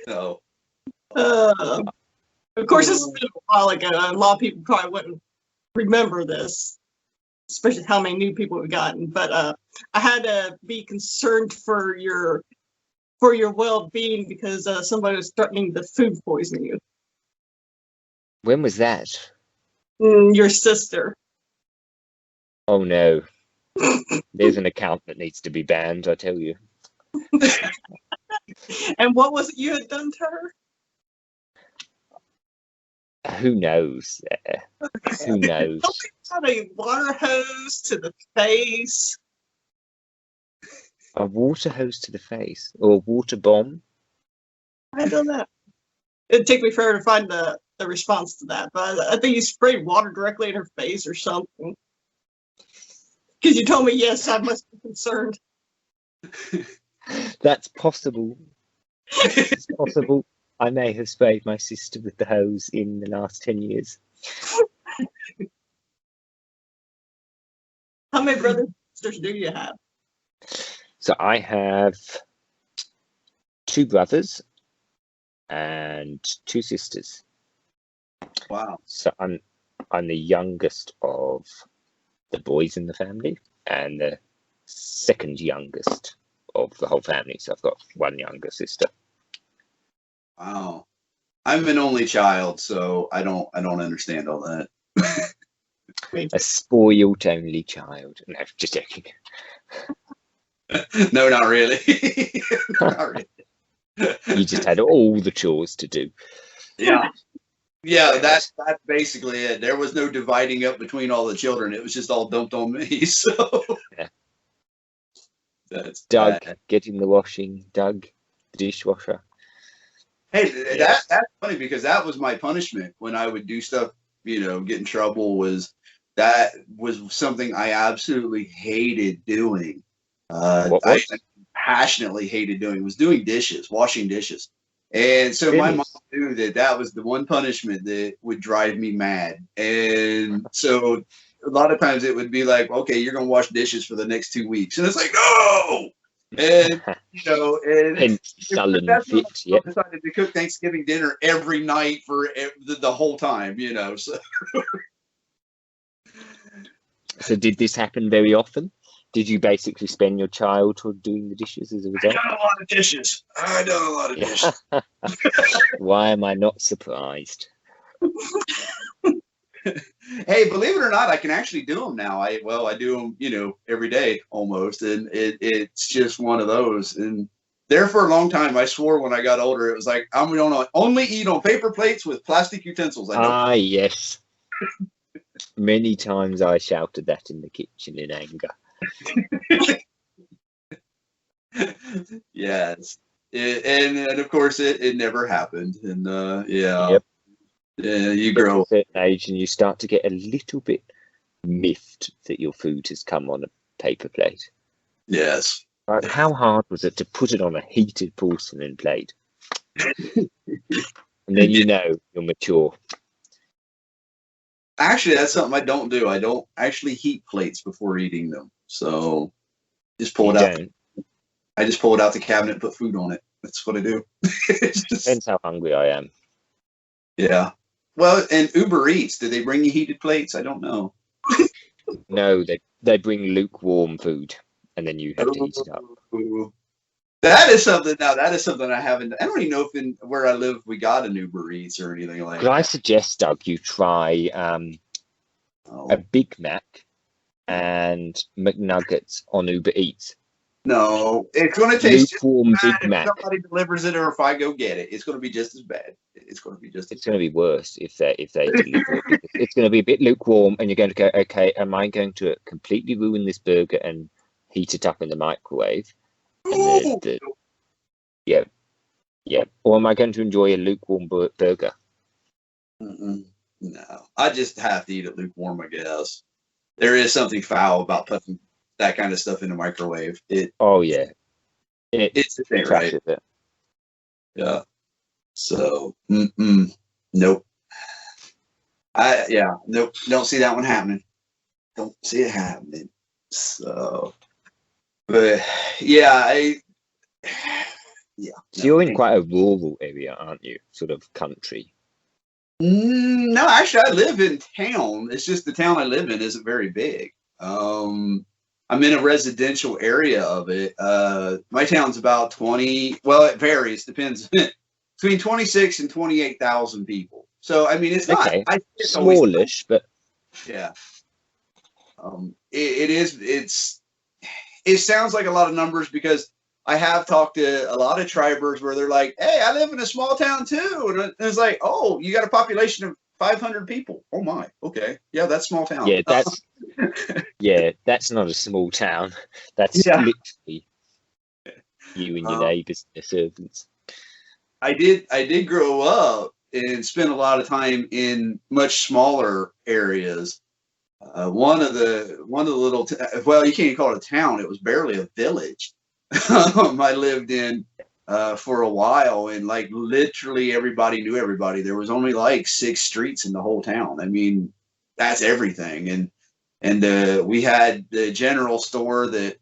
No. Of course, this has been a while ago. A lot of people probably wouldn't remember this, especially how many new people we've gotten. But I had to be concerned for your well-being because somebody was threatening to food poison you. When was that? Your sister. Oh no. There's an account that needs to be banned, I tell you. And what was it you had done to her? Who knows? Who knows? Had a water hose to the face. A water hose to the face? Or a water bomb? I don't know. It'd take me forever to find the response to that, but I think you sprayed water directly in her face or something. Because you told me, yes, I must be concerned. That's possible. It's possible. I may have sprayed my sister with the hose in the last 10 years. How many brothers and sisters do you have? So I have 2 brothers and 2 sisters. Wow. So I'm the youngest of the boys in the family and the second youngest of the whole family. So I've got 1 younger sister. Wow. I'm an only child, so I don't understand all that. A spoiled only child. No, just joking. No, not really. Not really. You just had all the chores to do. Yeah. Yeah, that's basically it. There was no dividing up between all the children. It was just all dumped on me. So yeah. That's Doug, bad. getting the washing. Doug, the dishwasher. Hey, that's funny because that was my punishment when I would do stuff, get in trouble. That was something I absolutely hated doing. I passionately hated doing was doing dishes, washing dishes. And so my mom knew that was the one punishment that would drive me mad. And so a lot of times it would be like, okay, you're going to wash dishes for the next 2 weeks. And it's like, no. And, and sullen fit, yeah. Decided to cook Thanksgiving dinner every night for the whole time, so. So did this happen very often? Did you basically spend your childhood doing the dishes as a result? I done a lot of dishes. Why am I not surprised? Hey, believe it or not, I can actually do them now. I do them, every day almost, and it's just one of those. And there for a long time, I swore when I got older, it was like I'm gonna only eat on paper plates with plastic utensils. Yes. Many times I shouted that in the kitchen in anger. Yes, and of course it never happened. And yeah. Yep. Yeah, you grow at a certain age and you start to get a little bit miffed that your food has come on a paper plate. Yes. Right? How hard was it to put it on a heated porcelain plate? And then you're mature. Actually, that's something I don't do. I don't actually heat plates before eating them. So just pull it out. I just pull it out the cabinet and put food on it. That's what I do. Depends how hungry I am. Yeah. Well, and Uber Eats, do they bring you heated plates? I don't know. No, they bring lukewarm food, and then you have to heat it up. That is something. Now that is something I haven't. I don't even know if where I live we got an Uber Eats or anything like that. Could I suggest, Doug, you try a Big Mac and McNuggets on Uber Eats? No, it's going to taste lukewarm Big Mac. If somebody delivers it, or if I go get it, it's going to be just as bad. It's going to be just. It's going to be worse if they deliver it. It's going to be a bit lukewarm, and you're going to go, okay, am I going to completely ruin this burger and heat it up in the microwave? Yeah. Or am I going to enjoy a lukewarm burger? No, I just have to eat it lukewarm, I guess. There is something foul about putting that kind of stuff in the microwave. It's right. It. Yeah. So, nope. Nope. Don't see that one happening. Don't see it happening. So, but yeah, Yeah. So you're in quite a rural area, aren't you? Sort of country. No, actually, I live in town. It's just the town I live in isn't very big. I'm in a residential area of it. My town's about 20. Well, it varies. Depends. Between 26 and 28,000 people. So, I mean, it's not. Okay, It's always smallish, but yeah. It is. It sounds like a lot of numbers because I have talked to a lot of tribers where they're like, "Hey, I live in a small town too," and it's like, "Oh, you got a population of 500 people. Oh my, okay, yeah, that's small town." that's not a small town. That's Yeah. literally you and your neighbours and the servants. I did grow up and spend a lot of time in much smaller areas. One of the little well, you can't even call it a town. It was barely a village. I lived in for a while, and like literally everybody knew everybody. There was only like 6 streets in the whole town. I mean, that's everything. And we had the general store that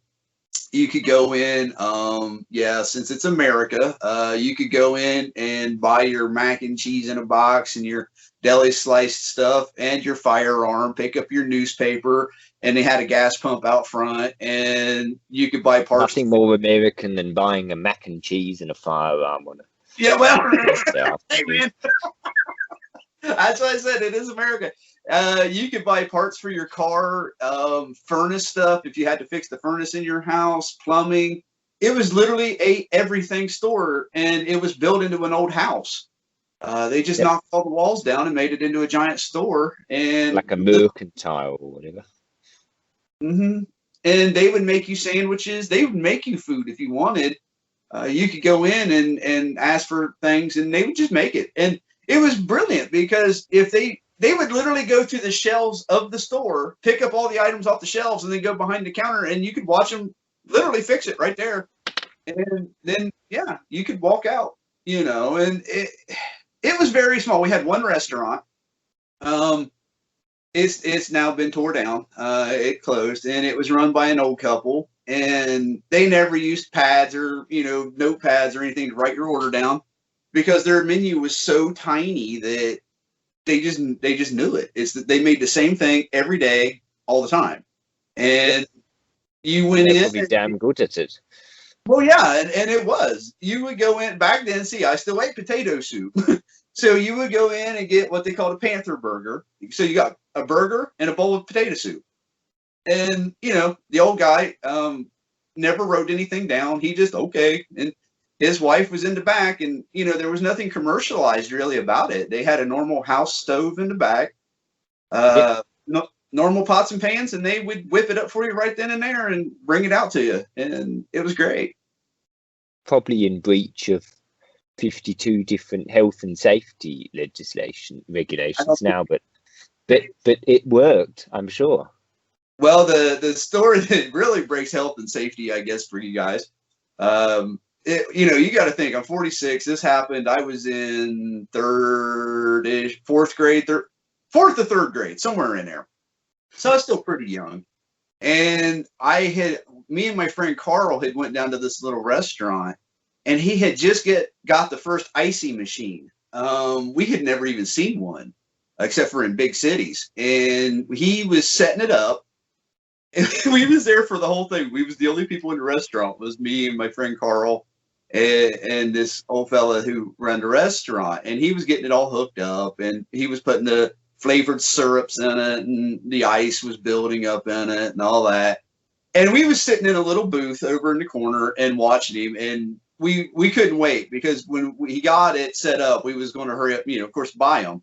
you could go in. Yeah, since it's America, you could go in and buy your mac and cheese in a box and your deli sliced stuff and your firearm, pick up your newspaper, and they had a gas pump out front, and you could buy parts. Nothing more American than buying a mac and cheese and a firearm on it. Yeah, well, hey man, that's why I said it is America. You could buy parts for your car, furnace stuff if you had to fix the furnace in your house, plumbing. It was literally a everything store, and it was built into an old house. They just knocked all the walls down and made it into a giant store, and like a mercantile or whatever. Mm-hmm. And they would make you sandwiches. They would make you food if you wanted. You could go in and ask for things, and they would just make it. And it was brilliant because if they would literally go to the shelves of the store, pick up all the items off the shelves, and then go behind the counter, and you could watch them literally fix it right there. And then, yeah, you could walk out, and it was very small. We had one restaurant. It's now been tore down. It closed, and it was run by an old couple, and they never used pads or notepads or anything to write your order down because their menu was so tiny that they just knew it. It's that they made the same thing every day, all the time, and you went in. Probably damn good at it. Well, yeah, and it was. You would go in back then. See, I still ate potato soup. So you would go in and get what they called a Panther burger. So you got a burger and a bowl of potato soup. And, the old guy never wrote anything down. He just, okay. And his wife was in the back, and, there was nothing commercialized really about it. They had a normal house stove in the back, normal pots and pans, and they would whip it up for you right then and there and bring it out to you. And it was great. Probably in breach of 52 different health and safety regulations now, but it worked, I'm sure. Well, the story that really breaks health and safety, I guess, for you guys, you got to think, I'm 46. This happened. I was in fourth to third grade, somewhere in there. So I was still pretty young. And me and my friend Carl had went down to this little restaurant, and he had just got the first icy machine. We had never even seen one, except for in big cities. And he was setting it up. And we was there for the whole thing. We was the only people in the restaurant. It was me and my friend Carl and this old fella who ran the restaurant. And he was getting it all hooked up. And he was putting the flavored syrups in it. And the ice was building up in it and all that. And we was sitting in a little booth over in the corner and watching him. And we couldn't wait because when he got it set up, we was going to hurry up, of course, buy them.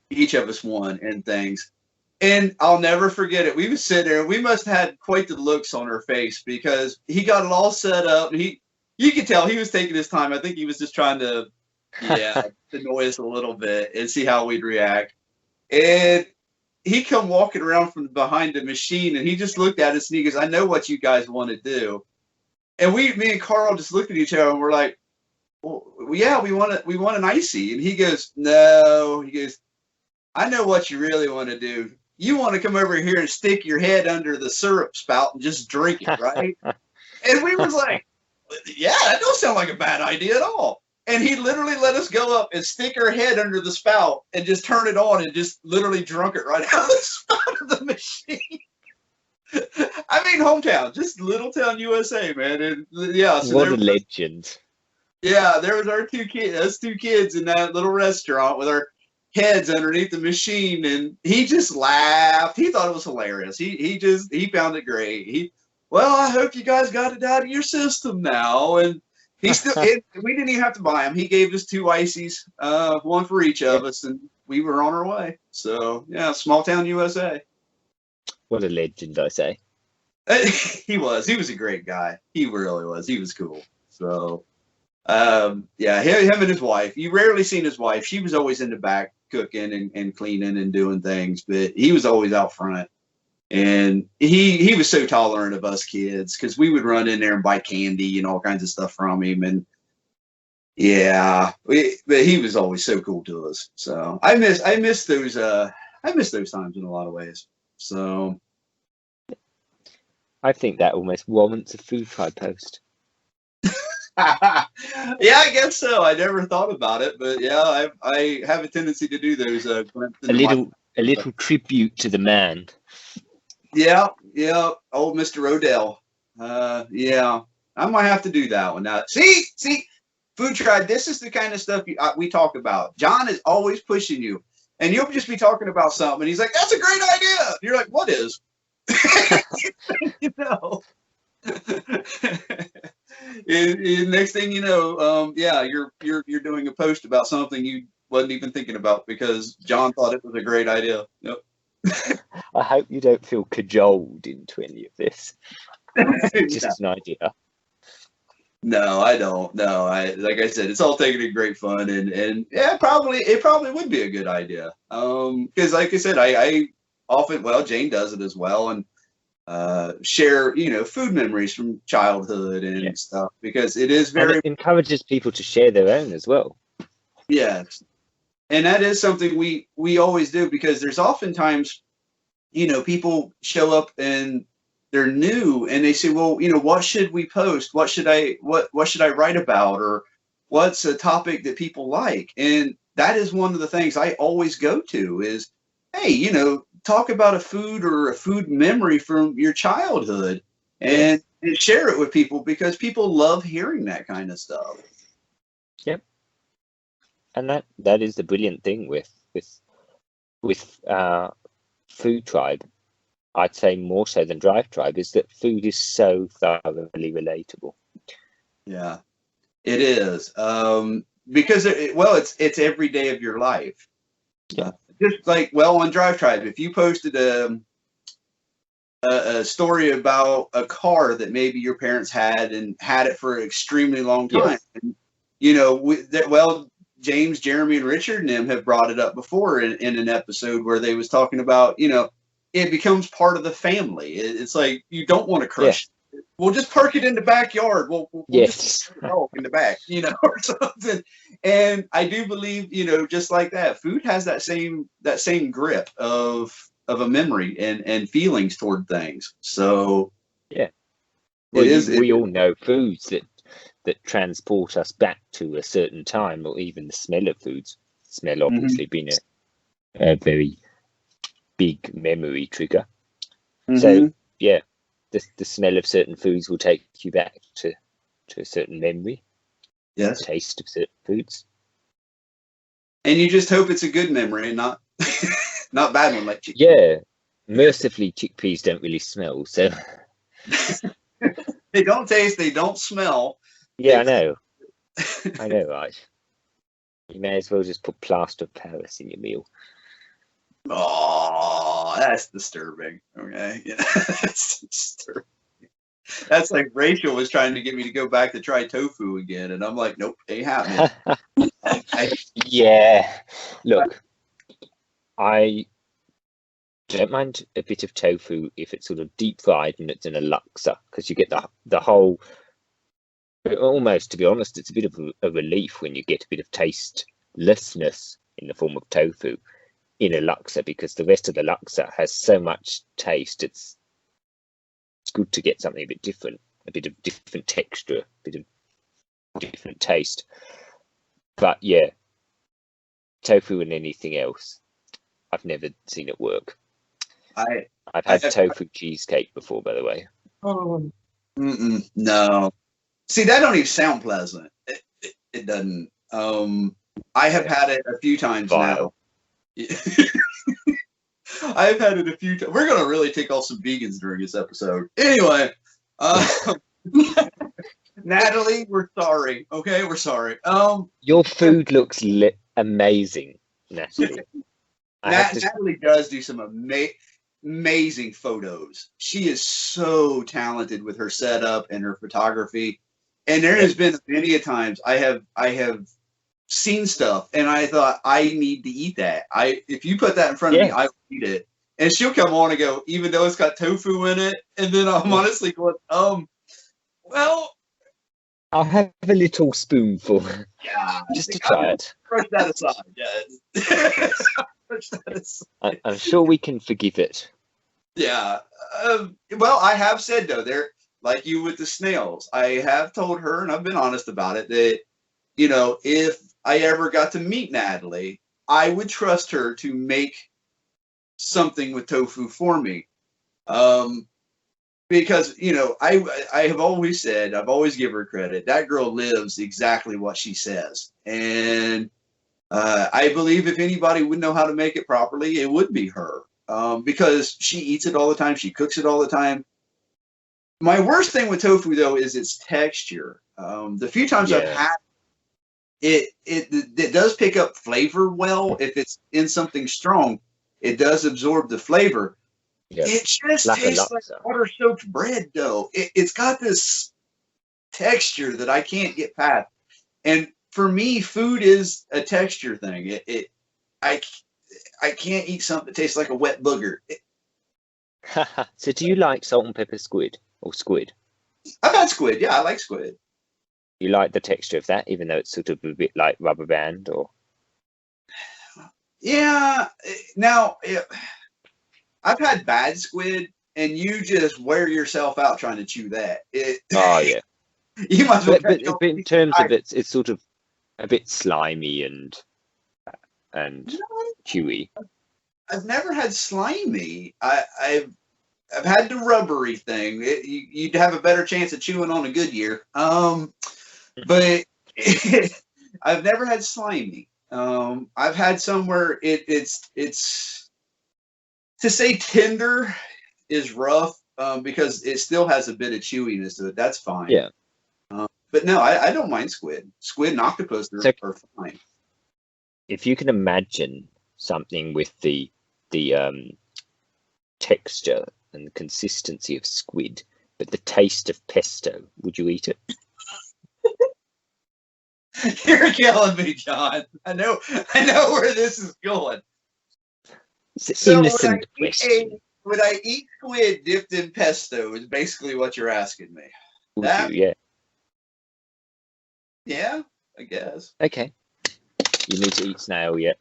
Each of us one and things. And I'll never forget it. We was sitting there, and we must have had quite the looks on our face because he got it all set up. And you could tell he was taking his time. I think he was just trying to, annoy us a little bit and see how we'd react. And he come walking around from behind the machine, and he just looked at us and he goes, "I know what you guys want to do." And me and Carl just looked at each other and we're like, "Well, yeah, we want an icy." And he goes, "No," he goes, "I know what you really want to do. You want to come over here and stick your head under the syrup spout and just drink it, right?" And we was like, yeah, that don't sound like a bad idea at all. And he literally let us go up and stick our head under the spout and just turn it on and just literally drunk it right out of the spout of the machine. I mean, hometown, just little town USA, man. And yeah, so what a legend. Yeah, there was our two kids in that little restaurant with our heads underneath the machine, and he just laughed. He thought it was hilarious. He found it great. Well, I hope you guys got it out of your system now. And we didn't even have to buy them. He gave us 2 ices, one for each of us, and we were on our way. So yeah, small town USA. What a legend, I say. He was a great guy. He really was. He was cool. So yeah, him and his wife. You rarely seen his wife. She was always in the back cooking and cleaning and doing things, but he was always out front. And he was so tolerant of us kids because we would run in there and buy candy and all kinds of stuff from him. And yeah, but he was always so cool to us. So I miss those times in a lot of ways. So I think that almost warrants a FoodTribe post. Yeah, I guess so. I never thought about it, but yeah, I have a tendency to do those. A little tribute to the man. Yeah, old Mr. Odell. Yeah, I might have to do that one now. See, FoodTribe. This is the kind of stuff we talk about. John is always pushing you, and you'll just be talking about something, and he's like, "That's a great idea." And you're like, "What is?" You know. And next thing you know, yeah, you're doing a post about something you wasn't even thinking about because John thought it was a great idea. Yep. I hope you don't feel cajoled into any of this. It's just an idea. No, I don't. No, like I said, it's all taken in great fun, and yeah, it probably would be a good idea. Because like I said, I often, well, Jane does it as well, and share food memories from childhood and stuff because it is very and it encourages people to share their own as well. Yes, and that is something we always do because there's oftentimes people show up and they're new and they say, well, what should we post, what should I write about, or what's a topic that people like. And that is one of the things I always go to is, hey, talk about a food or a food memory from your childhood and share it with people because people love hearing that kind of stuff. Yep. And that is the brilliant thing with FoodTribe, I'd say more so than DriveTribe, is that food is so thoroughly relatable. Yeah, it is. Because it's every day of your life. Yeah. Just like, on DriveTribe, if you posted a story about a car that maybe your parents had and had it for an extremely long time, and, James, Jeremy, and Richard and them have brought it up before in an episode where they was talking about, it becomes part of the family. It's like you don't want to crush it. We'll just park it in the backyard. We'll just put the dog in the back, or something. And I do believe, just like that, food has that same grip of a memory and feelings toward things. So yeah, we all know foods that transport us back to a certain time, or even the smell of foods. Smell obviously being a very big memory trigger. So yeah, the smell of certain foods will take you back to a certain memory. Yes. Taste of certain foods. And you just hope it's a good memory and not not bad one like chickpeas. Yeah. Mercifully, chickpeas don't really smell, so they don't taste, they don't smell. Yeah, I know. I know, right? You may as well just put plaster of Paris in your meal. Oh, that's disturbing. Okay, yeah, that's disturbing. That's like Rachel was trying to get me to go back to try tofu again, and I'm like, nope, ain't happening. Yeah, look, I don't mind a bit of tofu if it's sort of deep fried and it's in a luxer, because you get the whole. Almost, to be honest, it's a bit of a relief when you get a bit of tastelessness in the form of tofu in a luxer, because the rest of the luxer has so much taste. It's good to get something a bit different. a bit of different texture, a bit of different taste. But yeah, tofu and anything else, I've never seen it work. I've had tofu cheesecake before, by the way. Oh. No. See, that don't even sound pleasant. It doesn't. I have had it a few times now. I've had it a few times. We're gonna really take off some vegans during this episode. Anyway, Natalie, we're sorry. Okay, we're sorry. Your food looks amazing, Natalie. Natalie does do some amazing photos. She is so talented with her setup and her photography. And there has been many a times I have seen stuff and I thought I need to eat that. If you put that in front of me, I will eat it. And she'll come on and go, even though it's got tofu in it. And then I'm honestly going, well, I'll have a little spoonful. Yeah, just to try it. Brush that aside. Yeah. I'm sure we can forgive it. Yeah. Well, I have said though, like you with the snails, I have told her, and I've been honest about it, that if I ever got to meet Natalie, I would trust her to make something with tofu for me. Because I have always said, I've always given her credit. That girl lives exactly what she says, and I believe if anybody would know how to make it properly, it would be her. Because she eats it all the time, she cooks it all the time. My worst thing with tofu though is its texture. The few times I've had it does pick up flavor well. If it's in something strong, it does absorb the flavor. Yeah. It just tastes like water-soaked bread, though. It's got this texture that I can't get past. And for me, food is a texture thing. I can't eat something that tastes like a wet booger. So do you like salt and pepper squid or squid? I've had squid. Yeah, I like squid. You like the texture of that, even though it's sort of a bit like rubber band, or? Yeah. Now, I've had bad squid, and you just wear yourself out trying to chew that. Oh yeah. You might as well. But in terms of it's sort of a bit slimy and chewy. I've never had slimy. I've had the rubbery thing. You'd have a better chance of chewing on a Goodyear. But I've never had slimy. I've had somewhere it's to say tender is rough because it still has a bit of chewiness to it. That's fine. Yeah. But no, I don't mind squid. Squid and octopus are fine. If you can imagine something with the texture and the consistency of squid, but the taste of pesto, would you eat it? You're killing me, John. I know where this is going. It's an innocent question. Would I eat squid dipped in pesto is basically what you're asking me. Would you? Yeah. Yeah, I guess. Okay. You need to eat snail yet.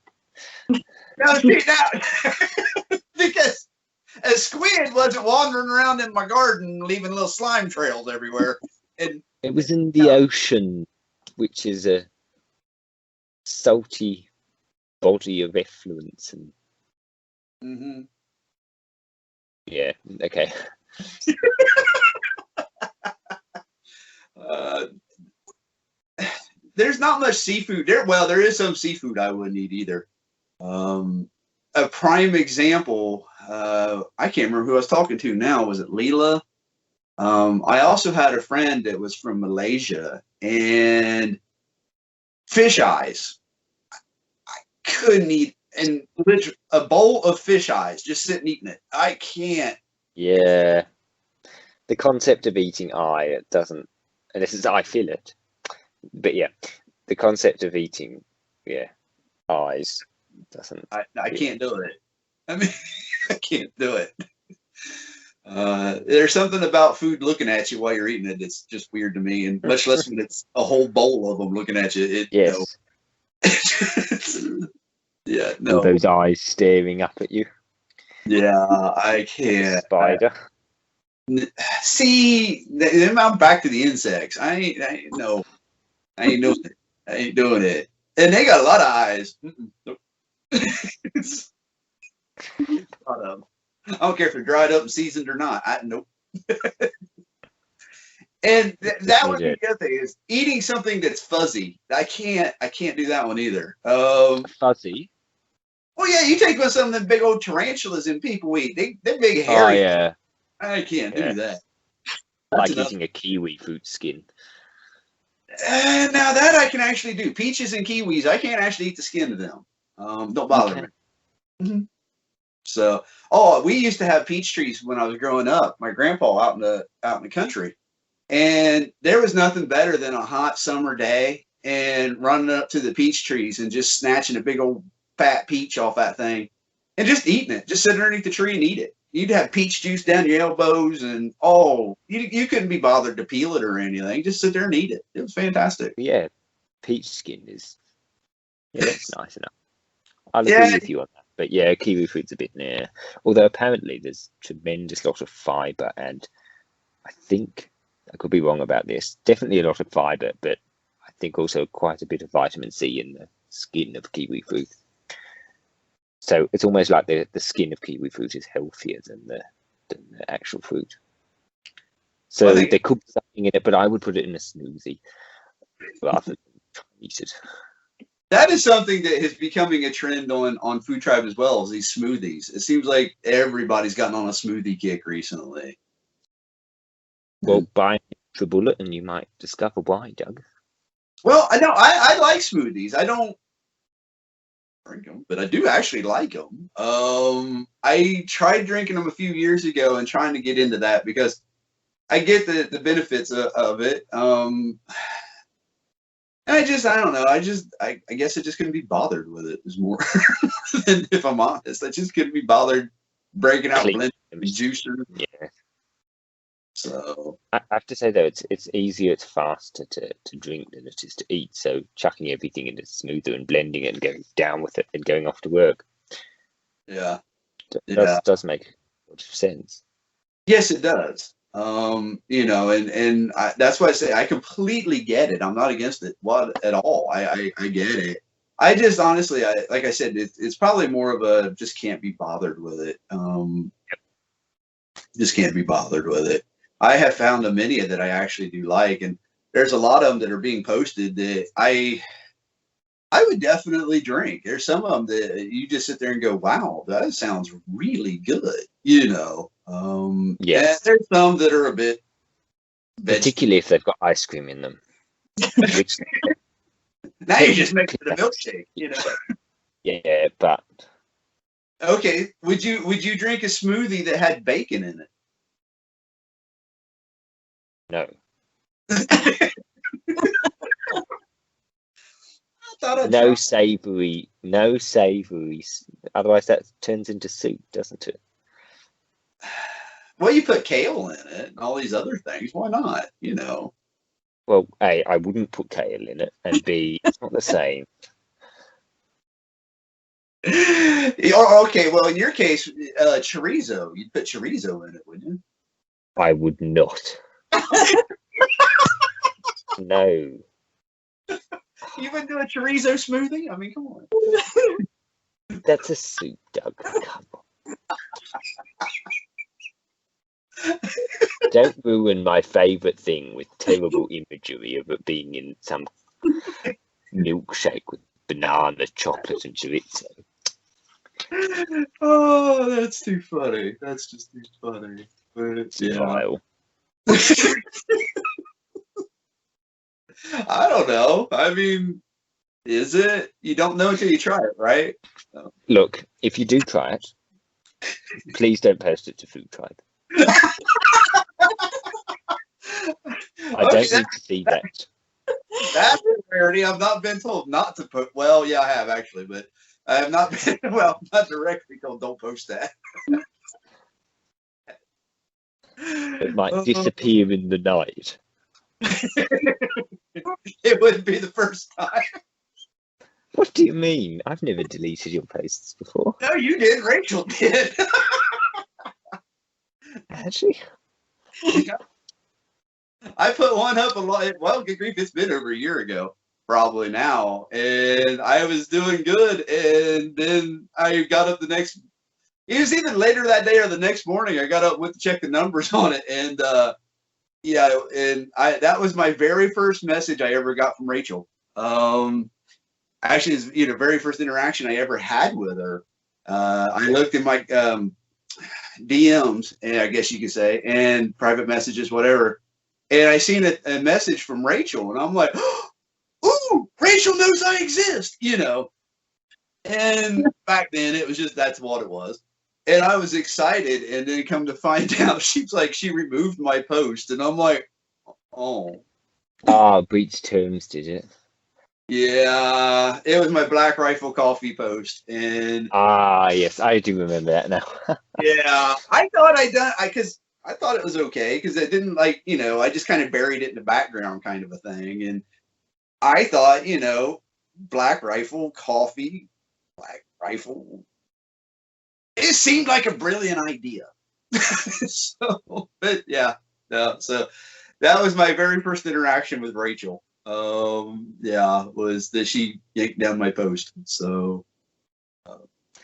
No, see now because a squid wasn't wandering around in my garden leaving little slime trails everywhere. And it was in the ocean, which is a salty body of effluence and yeah, okay. There's not much seafood there. Well, there is some seafood I wouldn't eat either. A prime example, I can't remember who I was talking to now. Was it Leela? I also had a friend that was from Malaysia, and fish eyes. I couldn't eat, and literally a bowl of fish eyes, just sitting eating it. I can't. Yeah. The concept of eating eye, it doesn't, and this is, I feel it. But yeah, the concept of eating, eyes doesn't. I can't do it. I mean, I can't do it. There's something about food looking at you while you're eating it. It's just weird to me, and much less when it's a whole bowl of them looking at you. Yes. Yeah. No. All those eyes staring up at you. Yeah, I can't. Spider. See, then I'm back to the insects. I ain't doing it. And they got a lot of eyes. Nope. I don't care if they're dried up and seasoned or not. Nope. And that would be the other thing is eating something that's fuzzy. I can't do that one either. Fuzzy? Well, yeah, you take some of the big old tarantulas and people eat. They're big hairy. Oh, yeah. I can't do that. Like eating a kiwi fruit skin. Now that I can actually do. Peaches and kiwis, I can't actually eat the skin of them. Don't bother me. Mm-hmm. So, we used to have peach trees when I was growing up. My grandpa out in the country, and there was nothing better than a hot summer day and running up to the peach trees and just snatching a big old fat peach off that thing and just eating it. Just sit underneath the tree and eat it. You'd have peach juice down your elbows, and you couldn't be bothered to peel it or anything. Just sit there and eat it. It was fantastic. Yeah, peach skin is it's nice enough. I'll agree with you on that. But yeah, kiwi fruit's a bit near. Although apparently there's tremendous lot of fibre, and I think I could be wrong about this. Definitely a lot of fibre, but I think also quite a bit of vitamin C in the skin of kiwi fruit. So it's almost like the skin of kiwi fruit is healthier than the actual fruit. So there could be something in it, but I would put it in a smoothie rather than eat it. That is something that is becoming a trend on FoodTribe as well, is these smoothies. It seems like everybody's gotten on a smoothie kick recently. Well, buy the bullet and you might discover why, Doug. Well, I know I like smoothies. I don't drink them, but I do actually like them. I tried drinking them a few years ago and trying to get into that because I get the benefits of it. And I don't know. I guess I just couldn't be bothered with it. Is more than, if I'm honest. I just couldn't be bothered breaking out blending juicer. Yeah. So I have to say though, it's easier, it's faster to drink than it is to eat. So chucking everything in a smoother and blending it and going down with it and going off to work. Yeah. Does make a lot of sense. Yes, it does. And that's why I say I completely get it. I'm not against it at all. I get it. I just honestly, like I said, it's probably more of a just can't be bothered with it. Just can't be bothered with it. I have found a many that I actually do like, and there's a lot of them that are being posted that I would definitely drink. There's some of them that you just sit there and go, wow, that sounds really good, Yes. There's some that are a bit particularly if they've got ice cream in them. Which, now you just make it a milkshake, Yeah, but okay. Would you drink a smoothie that had bacon in it? No. No savoury. Otherwise that turns into soup, doesn't it? Well, you put kale in it and all these other things. Why not? Well, A, I wouldn't put kale in it, and B, it's not the same. Okay, well, in your case, chorizo. You'd put chorizo in it, wouldn't you? I would not. No. You wouldn't do a chorizo smoothie? I mean, come on. That's a soup, Doug. Come on. Don't ruin my favourite thing with terrible imagery of it being in some milkshake with banana, chocolate, and chorizo. Oh, that's too funny. That's just too funny. But, yeah. I don't know. I mean, is it? You don't know until you try it, right? So. Look, if you do try it, please don't post it to FoodTribe. I don't need to see that. That's a rarity. I've not been told not to put. Well, yeah, I have actually, but I have not been. Well, not directly told don't post that. It might disappear in the night. It wouldn't be the first time. What do you mean? I've never deleted your posts before. No, you did. Rachel did. Actually? I put one up a lot. Well, good grief, it's been over a year ago, probably now, and I was doing good, and then I got up the next. It was either later that day or the next morning. I got up, went to check the numbers on it, and yeah, and that was my very first message I ever got from Rachel. Actually, it's very first interaction I ever had with her. I looked in my DMs, and I guess you could say, and private messages, whatever. And I seen a message from Rachel, and I'm like, "Ooh, Rachel knows I exist," And back then, it was just that's what it was. And I was excited, and then come to find out, she's like, she removed my post, and I'm like, oh. Breached terms, did it? Yeah, it was my Black Rifle Coffee post, and yes, I do remember that now. yeah, I thought because I thought it was okay because it didn't I just kind of buried it in the background, kind of a thing, and I thought Black Rifle Coffee, Black Rifle. It seemed like a brilliant idea. But yeah, no. So that was my very first interaction with Rachel. Was that she yanked down my post. So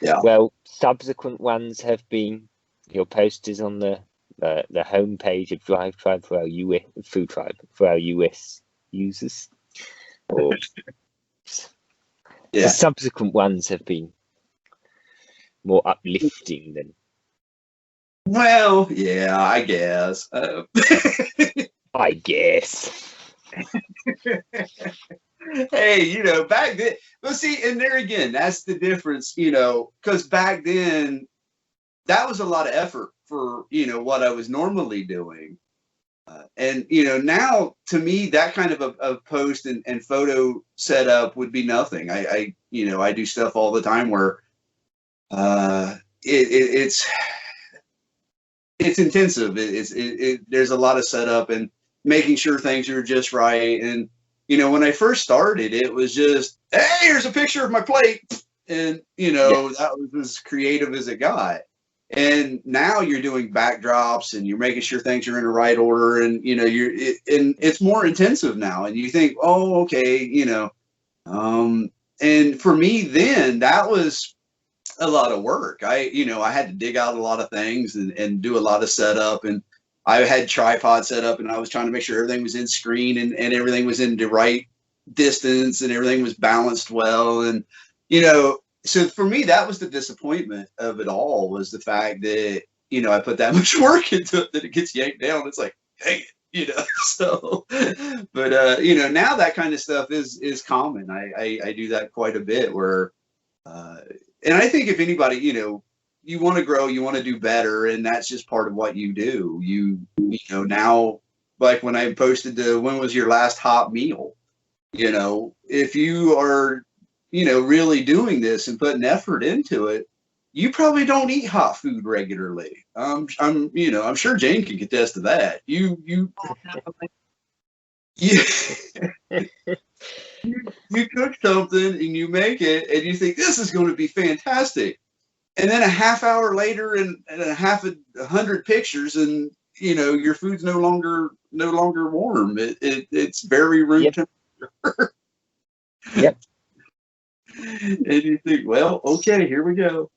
yeah. Well, subsequent ones have been your post is on the homepage of FoodTribe for our US users. Or yeah. The subsequent ones have been more uplifting than. Well, yeah, I guess. I guess. Hey, back then, but see, and there again, that's the difference, because back then, that was a lot of effort for, what I was normally doing. And, now to me, that kind of a post and photo setup would be nothing. I do stuff all the time where it's intensive. There's a lot of setup and making sure things are just right. And, when I first started, it was just, hey, here's a picture of my plate. And, that was as creative as it got. And now you're doing backdrops and you're making sure things are in the right order. And, and it's more intensive now. And you think, oh, okay, and for me then that was a lot of work. I had to dig out a lot of things and do a lot of setup, and I had tripod set up, and I was trying to make sure everything was in screen and everything was in the right distance and everything was balanced well. And, so for me, that was the disappointment of it all, was the fact that, I put that much work into it that it gets yanked down. It's like, dang it, so, but, now that kind of stuff is common. I do that quite a bit where, and I think if anybody, you want to grow, you want to do better, and that's just part of what you do. Now, like when I posted when was your last hot meal? If you are, really doing this and putting effort into it, you probably don't eat hot food regularly. I'm sure Jane can attest to that. You cook something and you make it and you think this is going to be fantastic, and then a half hour later and a half 100 pictures and your food's no longer warm. It's very room temperature. Yep. And you think, well, okay, here we go.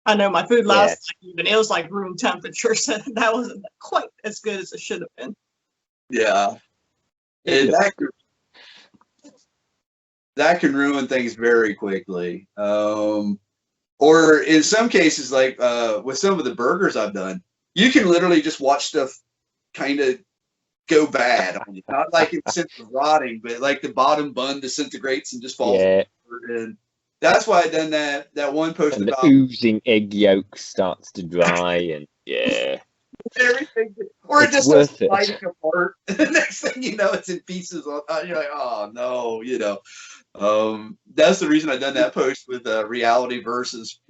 I know my food last night, even it was like room temperature, so that wasn't quite as good as it should have been. Yeah. And that can ruin things very quickly. Or in some cases, like with some of the burgers I've done, you can literally just watch stuff kind of go bad on you. Not like in the sense of rotting, but like the bottom bun disintegrates and just falls apart. And that's why I done that one post and about the oozing egg yolk starts to dry and everything, or it just starts sliding apart. The next thing you know, it's in pieces. You're like, oh no, that's the reason I done that post with reality versus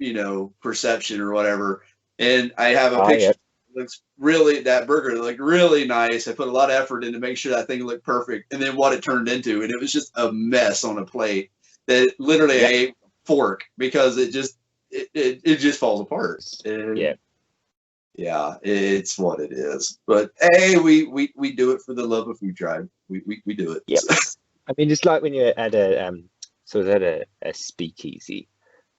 perception or whatever. And I have a picture. Looks that burger looked really nice. I put a lot of effort in to make sure that thing looked perfect, and then what it turned into, and it was just a mess on a plate that literally I ate a fork because it just falls apart. And Yeah, it's what it is. But hey, we do it for the love of FoodTribe. We do it. Yep. I mean, it's like when you're at a speakeasy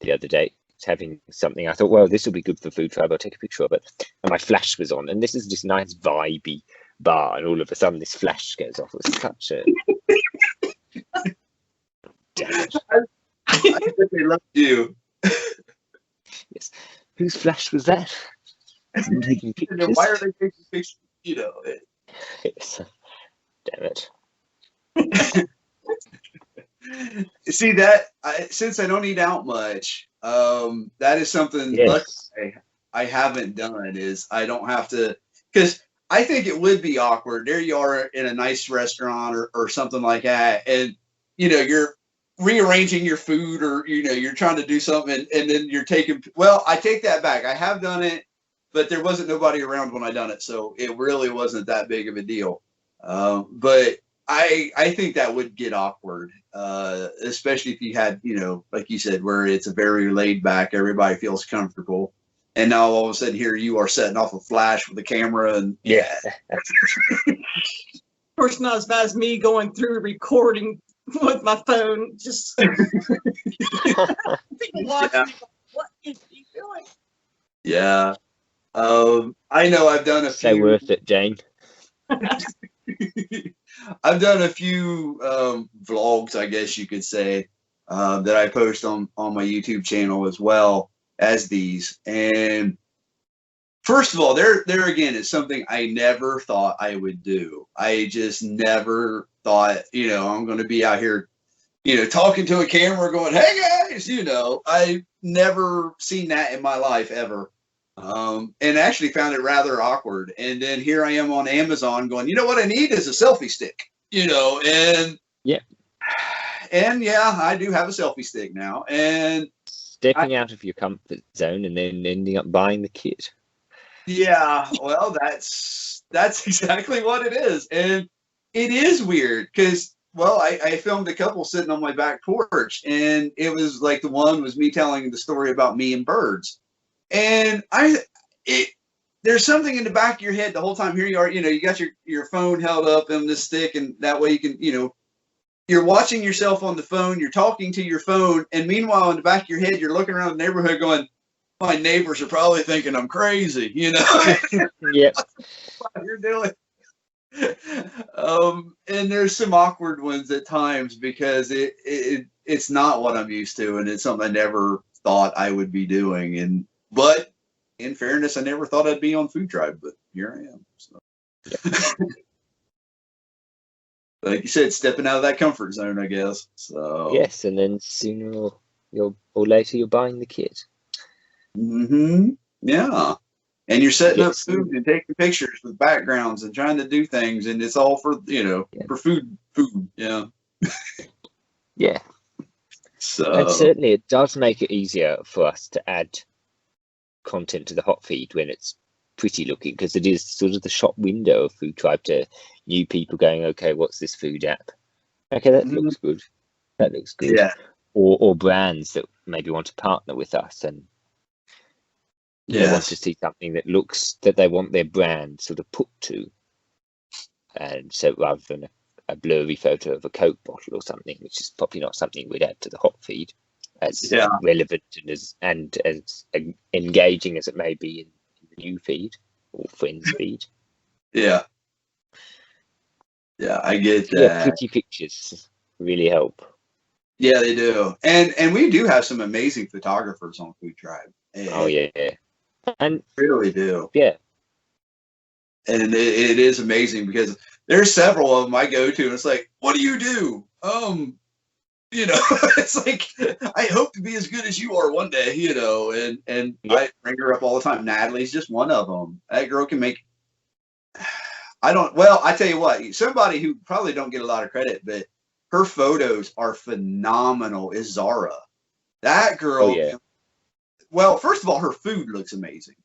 the other day, having something. I thought, well, this will be good for FoodTribe. I'll take a picture of it. And my flash was on, and this is this nice vibey bar, and all of a sudden this flash goes off. It was such a damn it. I think they loved you. Yes. Whose flash was that? Taking pictures. Why are they taking pictures? You know. Yes. Damn it. See that since I don't eat out much, that is something Yes. I haven't done. Is I don't have to, because I think it would be awkward. There you are in a nice restaurant or something like that, and you're rearranging your food, or you're trying to do something, and then you're taking. Well, I take that back. I have done it, but there wasn't nobody around when I done it, so it really wasn't that big of a deal. But I think that would get awkward, especially if you had, like you said, where it's a very laid back, everybody feels comfortable. And now all of a sudden here you are setting off a flash with a camera and yeah. Of course, not as bad as me going through recording with my phone. Just people watching. Yeah. What is he doing? Yeah. I know I've done a few. So worth it, Jane. I've done a few vlogs, I guess you could say, that I post on my YouTube channel as well as these. And first of all, there again is something I never thought I would do. I just never thought, I'm going to be out here, talking to a camera going, hey guys, I never seen that in my life ever. And actually found it rather awkward. And then here I am on Amazon going, you know what I need is a selfie stick, and yeah. And yeah, I do have a selfie stick now. And stepping out of your comfort zone and then ending up buying the kit. Yeah, well, that's exactly what it is. And it is weird because, well, I filmed a couple sitting on my back porch, and it was like the one was me telling the story about me and birds. And there's something in the back of your head the whole time. Here you are, you got your phone held up in this stick, and that way you can, you're watching yourself on the phone, you're talking to your phone, and meanwhile in the back of your head, you're looking around the neighborhood going, my neighbors are probably thinking I'm crazy, Yeah. What you're doing. And there's some awkward ones at times because it's not what I'm used to, and it's something I never thought I would be doing. But in fairness, I never thought I'd be on FoodTribe, but here I am. So. Yeah. Like you said, stepping out of that comfort zone, I guess. So yes, and then sooner or later you're buying the kit. Mm-hmm. Yeah. And you're setting up food and taking pictures with backgrounds and trying to do things, and it's all for for food. Yeah. Yeah. So and certainly it does make it easier for us to add content to the hot feed when it's pretty looking, because it is sort of the shop window of FoodTribe to new people going, okay, what's this food app? Okay, that looks good. That looks good. Yeah. Or brands that maybe want to partner with us and they want to see something that looks that they want their brand sort of put to. And so rather than a blurry photo of a Coke bottle or something, which is probably not something we'd add to the hot feed, as relevant and as engaging as it may be in the new feed or friends feed. Yeah. Yeah, I get that. Yeah, pretty pictures really help. Yeah, they do. And we do have some amazing photographers on FoodTribe. Oh yeah. And really do. Yeah. And it is amazing because there's several of them I go to and it's like, what do you do? It's like, I hope to be as good as you are one day, and I bring her up all the time. Natalie's just one of them. That girl can make, I tell you what, somebody who probably don't get a lot of credit, but her photos are phenomenal is Zara. That girl, well, first of all, her food looks amazing.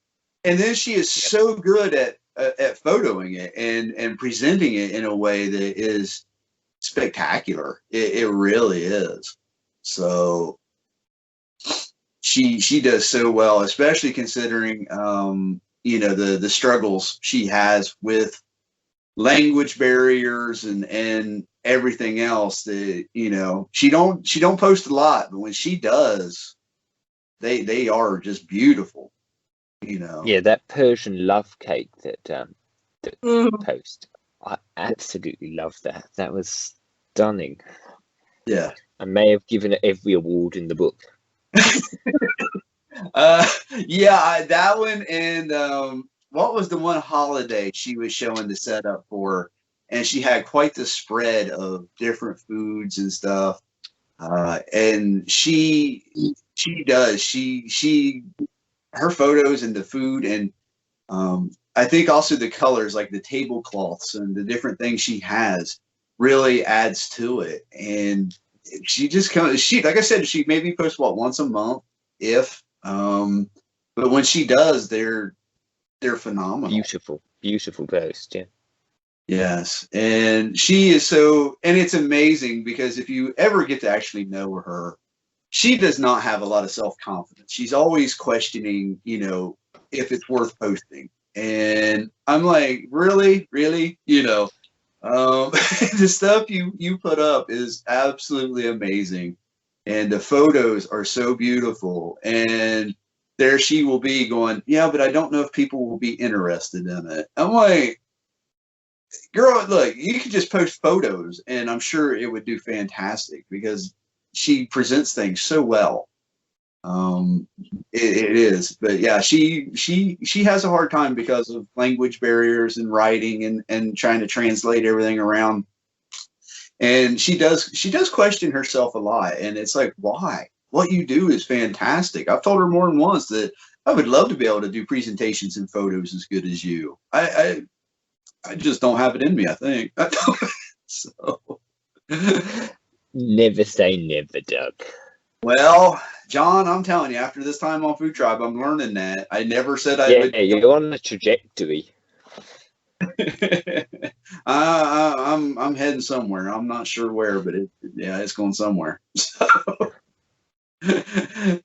And then she is so good at photoing it and presenting it in a way that is spectacular. It really is. So she does so well, especially considering the struggles she has with language barriers and everything else. That she don't post a lot, but when she does, they are just beautiful. Yeah, that Persian love cake that Mhm. post, I absolutely love that. That was stunning. Yeah. I may have given it every award in the book. Yeah, that one. And what was the one holiday she was showing the setup for? And she had quite the spread of different foods and stuff. And she does her photos and the food, and I think also the colors, like the tablecloths and the different things she has, really adds to it. And she just like I said, she maybe posts once a month, if but when she does, they're phenomenal. Beautiful post. Yeah. Yes, and she is and it's amazing because if you ever get to actually know her, she does not have a lot of self-confidence. She's always questioning, if it's worth posting. And I'm like, really? The stuff you put up is absolutely amazing. And the photos are so beautiful. And there she will be going, yeah, but I don't know if people will be interested in it. I'm like, girl, look, you could just post photos and I'm sure it would do fantastic because she presents things so well. It is, but yeah, she has a hard time because of language barriers and writing and trying to translate everything around. And she does question herself a lot, and it's like, why? What you do is fantastic. I've told her more than once that I would love to be able to do presentations and photos as good as you. I just don't have it in me, I think. So Never say never, Doug. Well, John, I'm telling you, after this time on FoodTribe, I'm learning that. I never said I would. Yeah, you're on a trajectory. I'm heading somewhere. I'm not sure where, but it's going somewhere. So,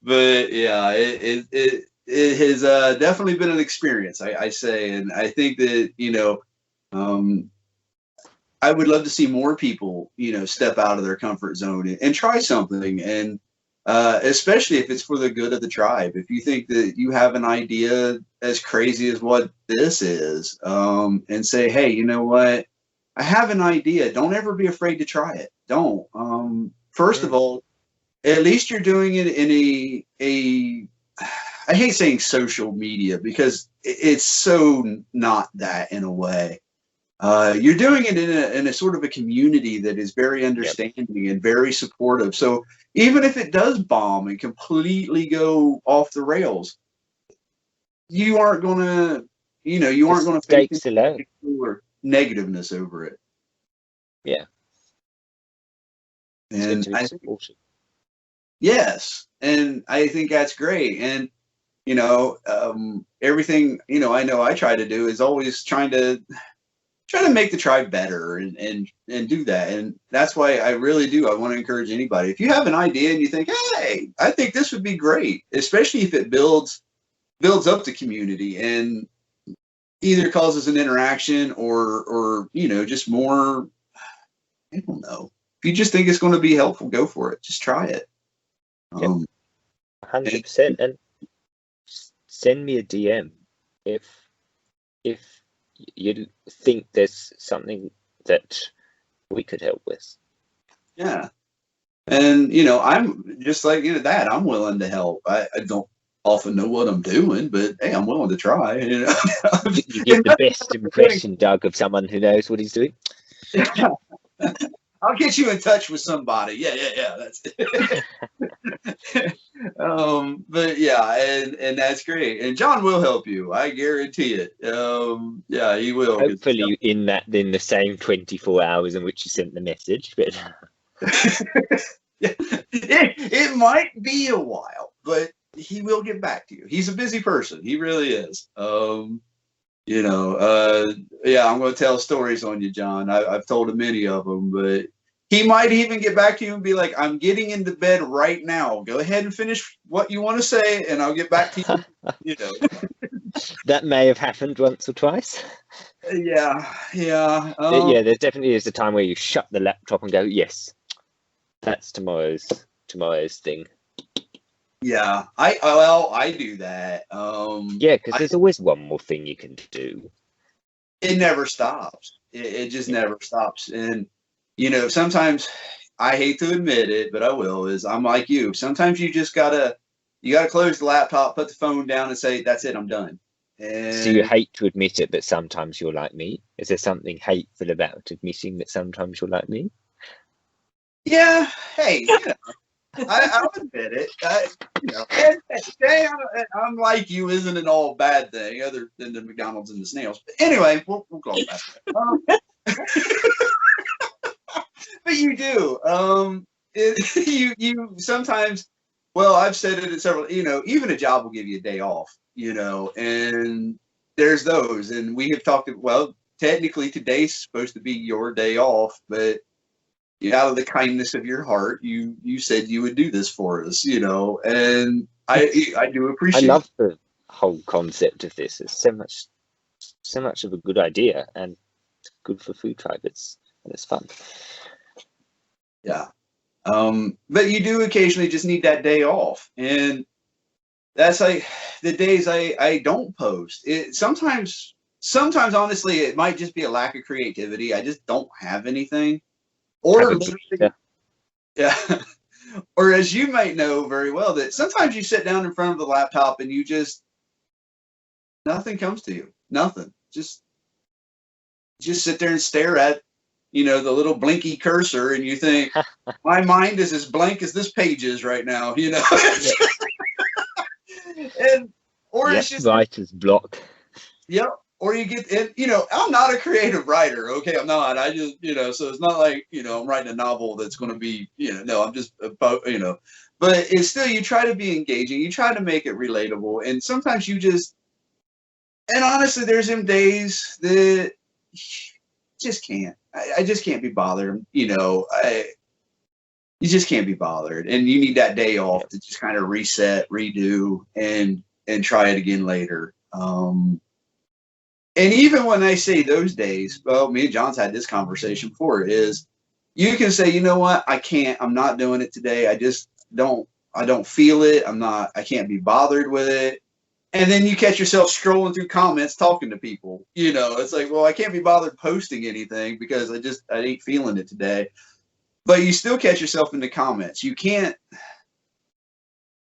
but yeah, it has definitely been an experience, I say, and I think that I would love to see more people step out of their comfort zone and try something, and especially if it's for the good of the tribe. If you think that you have an idea as crazy as what this is, and say, hey, you know what? I have an idea. Don't ever be afraid to try it. Don't. First of all, at least you're doing it in a I hate saying social media because it's so not that in a way. You're doing it in a sort of a community that is very understanding and very supportive. So even if it does bomb and completely go off the rails, you aren't going to, face any negativeness over it. Yeah. And yes, and I think that's great. And everything I know I try to do is always trying to make the tribe better and do that. And that's why I really do. I want to encourage anybody. If you have an idea and you think, hey, I think this would be great, especially if it builds up the community and either causes an interaction or just more, I don't know. If you just think it's going to be helpful, go for it. Just try it. 100%. And send me a DM if you think there's something that we could help with. Yeah. And, I'm just like, that I'm willing to help. I don't often know what I'm doing, but hey, I'm willing to try. You get the best impression, Doug, of someone who knows what he's doing. I'll get you in touch with somebody. Yeah. That's it. But yeah, and that's great. And John will help you. I guarantee it. Yeah, he will. Hopefully in the same 24 hours in which you sent the message, but it might be a while, but he will get back to you. He's a busy person. He really is. Yeah, I'm going to tell stories on you, John. I've told him many of them, but he might even get back to you and be like, I'm getting into bed right now. Go ahead and finish what you want to say, and I'll get back to you. That may have happened once or twice. Yeah. Yeah, there definitely is a time where you shut the laptop and go, yes, that's tomorrow's thing. Yeah, I do that. Yeah, because there's always one more thing you can do. It never stops. It just never stops. And sometimes I hate to admit it, but I will. Is I'm like you. Sometimes you just gotta close the laptop, put the phone down, and say, "That's it. I'm done." So you And hate to admit it, but sometimes you're like me. Is there something hateful about admitting that sometimes you're like me? yeah, hey, I'll admit it. And saying I'm like you isn't an all bad thing, other than the McDonald's and the snails. But anyway, we'll go back. But you do. You sometimes. Well, I've said it at several. Even a job will give you a day off. And there's those, and we have talked. Well, technically today's supposed to be your day off, but out of the kindness of your heart, you said you would do this for us, and I do appreciate. I love the whole concept of this. It's so much of a good idea and good for FoodTribe. It's fun. Yeah, but you do occasionally just need that day off, and that's like the days I don't post. It sometimes honestly it might just be a lack of creativity. I just don't have anything. Or yeah, or as you might know very well, that sometimes you sit down in front of the laptop and you just nothing comes to you. Nothing. Just sit there and stare at the little blinky cursor, and you think my mind is as blank as this page is right now. It's just writer's block. Yep. Or you get it, I'm not a creative writer. Okay, I'm not. I just, so it's not like, I'm writing a novel that's going to be, no, I'm just, but it's still, you try to be engaging. You try to make it relatable. And sometimes you just, and honestly, there's some days that just can't. I just can't be bothered. You just can't be bothered. And you need that day off to just kind of reset, redo, and try it again later. And even when I say those days, well, me and John's had this conversation before, is you can say, you know what, I'm not doing it today. I don't feel it. I can't be bothered with it. And then you catch yourself scrolling through comments, talking to people, it's like, well, I can't be bothered posting anything because I ain't feeling it today. But you still catch yourself in the comments. You can't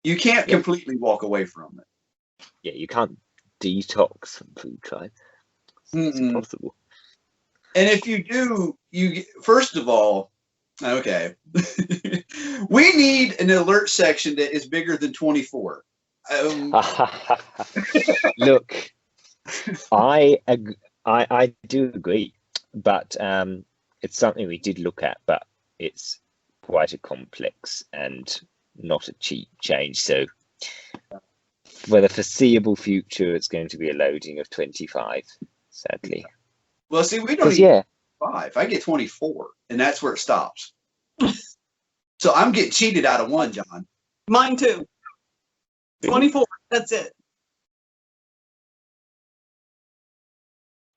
completely walk away from it. Yeah, you can't detox from FoodTribe. It's impossible. And if you do, first of all, okay, we need an alert section that is bigger than 24. Look, I do agree, but it's something we did look at, but it's quite a complex and not a cheap change. So for the foreseeable future, it's going to be a loading of 25, sadly. Well, see, we don't get 5. I get 24, and that's where it stops. So I'm getting cheated out of one, John. Mine too. 24, that's it.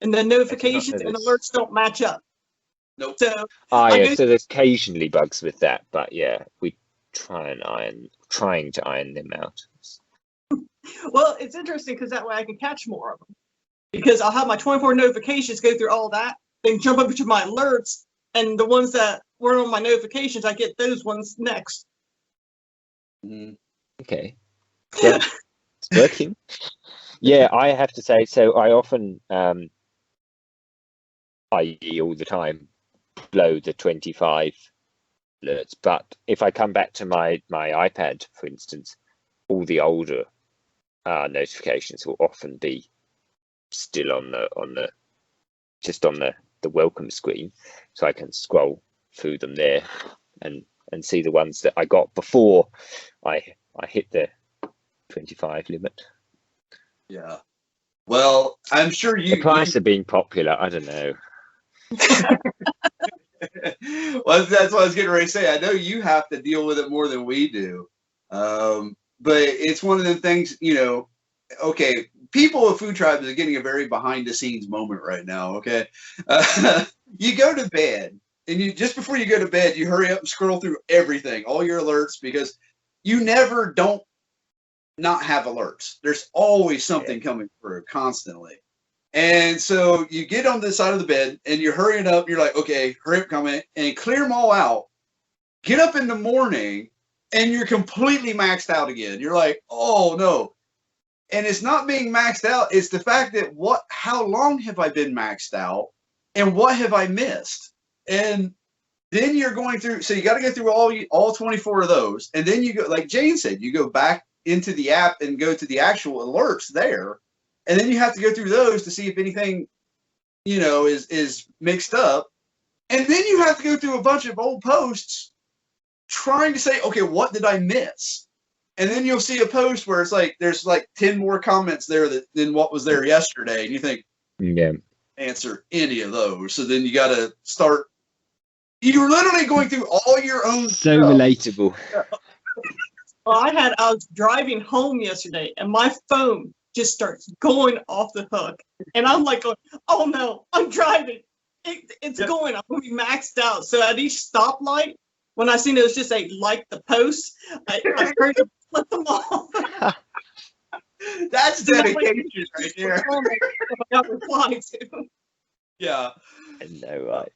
And the notifications and alerts don't match up. Nope. So so there's occasionally bugs with that, but yeah, we trying to iron them out. Well, it's interesting because that way I can catch more of them. Because I'll have my 24 notifications go through all that, then jump up into my alerts, and the ones that weren't on my notifications, I get those ones next. Okay. Well, it's working. Yeah, I have to say, so I often, i.e. all the time, blow the 25 alerts. But if I come back to my iPad, for instance, all the older notifications will often be still on the welcome screen, so I can scroll through them there and see the ones that I got before I hit the 25 limit. Yeah. Well, I'm sure the price of being popular, I don't know. Well, that's what I was getting ready to say. I know you have to deal with it more than we do. But it's one of the things, okay, people of FoodTribe are getting a very behind the scenes moment right now. Okay. You go to bed, and you just before you go to bed, you hurry up and scroll through everything, all your alerts, because you never don't not have alerts. There's always something coming through constantly. And so you get on the side of the bed and you're hurrying up. You're like, okay, hurry up, comment, and clear them all out. Get up in the morning and you're completely maxed out again. You're like, oh no. And it's not being maxed out. It's the fact that how long have I been maxed out and what have I missed? And then you're going through, so you got to go through all 24 of those. And then you go, like Jane said, you go back into the app and go to the actual alerts there. And then you have to go through those to see if anything, is mixed up. And then you have to go through a bunch of old posts trying to say, okay, what did I miss? And then you'll see a post where it's like, there's like 10 more comments there than what was there yesterday. And you think, answer any of those. So then you got to start. You're literally going through all your own So stuff. relatable. Well, I was driving home yesterday and my phone just starts going off the hook. And I'm like, oh no, I'm driving. It's going, I'm going to be maxed out. So at each stoplight, when I seen it was just like the post, I started to flip them off. That's dedication right there. I got replied to. Yeah. I know, right?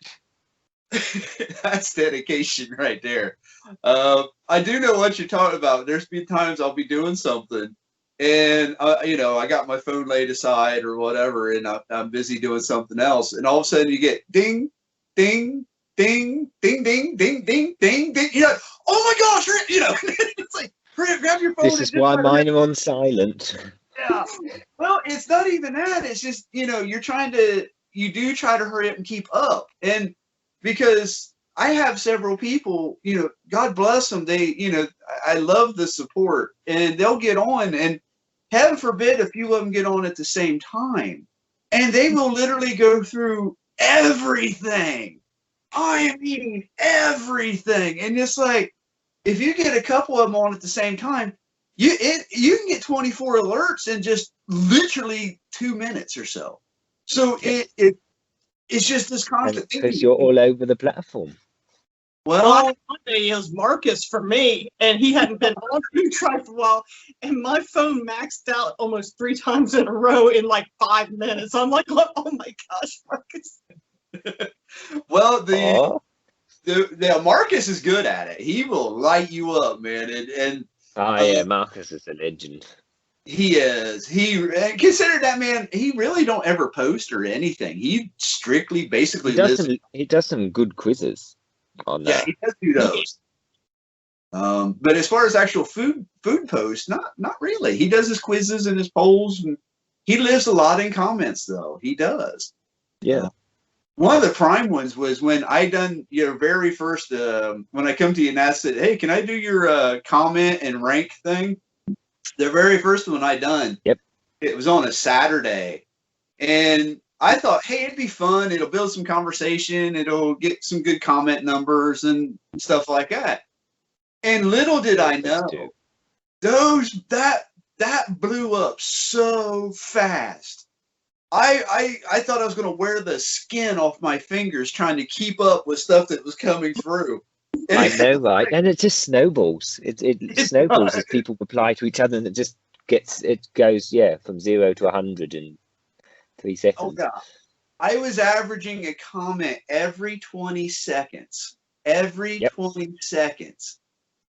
That's dedication right there. I do know what you're talking about. There's been times I'll be doing something and, I got my phone laid aside or whatever, and I'm busy doing something else. And all of a sudden you get ding, ding, ding, ding, ding, ding, ding, ding, ding. You're like, oh my gosh, it's like, grab your phone. This is why mine are on silent. Yeah. Well, it's not even that. It's just, you do try to hurry up and keep up. And because I have several people, God bless them. They, I love the support, and they'll get on, and heaven forbid a few of them get on at the same time, and they will literally go through everything. I am eating everything. And it's like, if you get a couple of them on at the same time, you can get 24 alerts in just literally 2 minutes or so. So it's just this constant thing. Because you're all over the platform. Well, Monday it was Marcus for me, and he hadn't been on FoodTribe for a while, and my phone maxed out almost 3 times in a row in like 5 minutes. I'm like, oh my gosh, Marcus. Well, the Marcus is good at it. He will light you up, man. And yeah, Marcus is a legend. He is. Consider that, man. He really don't ever post or anything. He strictly, basically, he does some good quizzes on that. Yeah, he does do those. But as far as actual food posts, not really. He does his quizzes and his polls, and he lives a lot in comments, though. He does. Yeah. One of the prime ones was when I done your very first, when I come to you and I said, hey, can I do your comment and rank thing? The very first one I done, Yep. It was on a Saturday. And I thought, hey, it'd be fun. It'll build some conversation. It'll get some good comment numbers and stuff like that. And little did I know, that blew up so fast. I thought I was going to wear the skin off my fingers trying to keep up with stuff that was coming through. And I know, right? And it just snowballs. It snowballs as people reply to each other, and it goes from 0 to 100 in 3 seconds. Oh God. I was averaging a comment every 20 seconds. Every 20 seconds.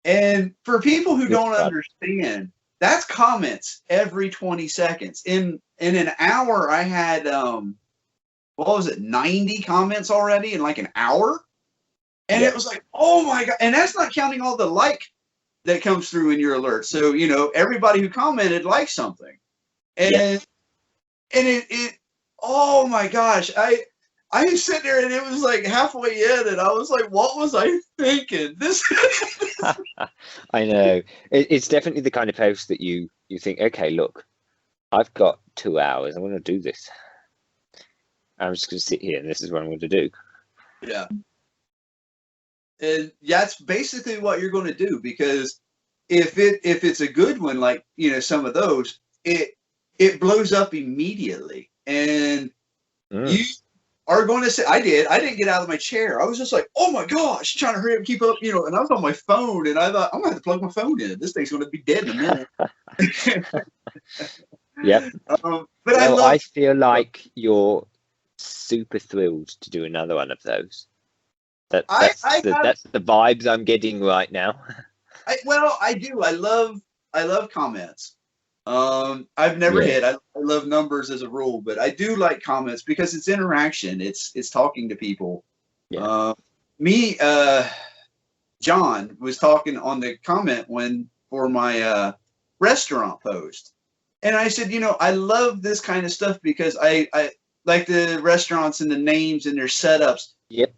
And for people who don't understand, that's comments every 20 seconds. In an hour, I had 90 comments already in like an hour? And it was like, oh my God. And that's not counting all the like that comes through in your alert. So, everybody who commented liked something. And it oh my gosh. I was sitting there and it was like halfway in and I was like, what was I thinking? This I know. It's definitely the kind of post that you think, okay, look, I've got 2 hours. I'm going to do this. I'm just going to sit here and this is what I'm going to do. Yeah. And that's basically what you're going to do, because if it's a good one, like, some of those, it it blows up immediately. And you are going to say, I didn't get out of my chair. I was just like, oh my gosh, trying to hurry up and keep up, and I was on my phone, and I thought, I'm going to have to plug my phone in. This thing's going to be dead in a minute. Yep. But I feel like you're super thrilled to do another one of those. That's the vibes I'm getting right now. I do. I love comments. I've never hit. I love numbers as a rule, but I do like comments because it's interaction. It's talking to people. Yeah. John was talking on the comment for my restaurant post, and I said, I love this kind of stuff because I like the restaurants and the names and their setups. Yep.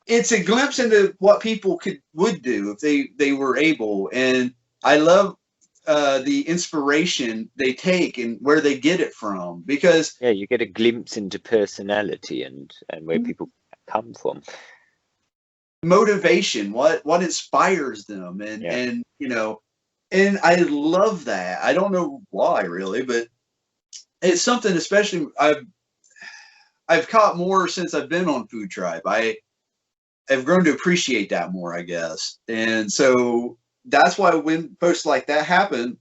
It's a glimpse into what people would do if they were able, and I love the inspiration they take and where they get it from, because you get a glimpse into personality and where people come from, motivation, what inspires them, and and I love that. I don't know why really, but it's something especially I've caught more since I've been on FoodTribe. I've grown to appreciate that more, I guess. And so that's why when posts like that happen,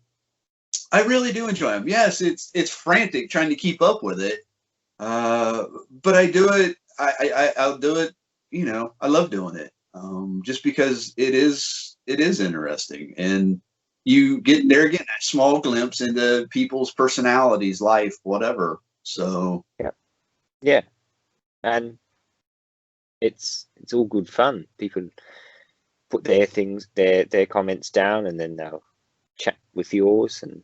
I really do enjoy them. Yes, it's frantic trying to keep up with it. But I do it. I'll do it. I love doing it. Just because it is interesting, and they're getting a small glimpse into people's personalities, life, whatever. So yeah, and it's all good fun. People put their things, their comments down, and then they'll chat with yours, and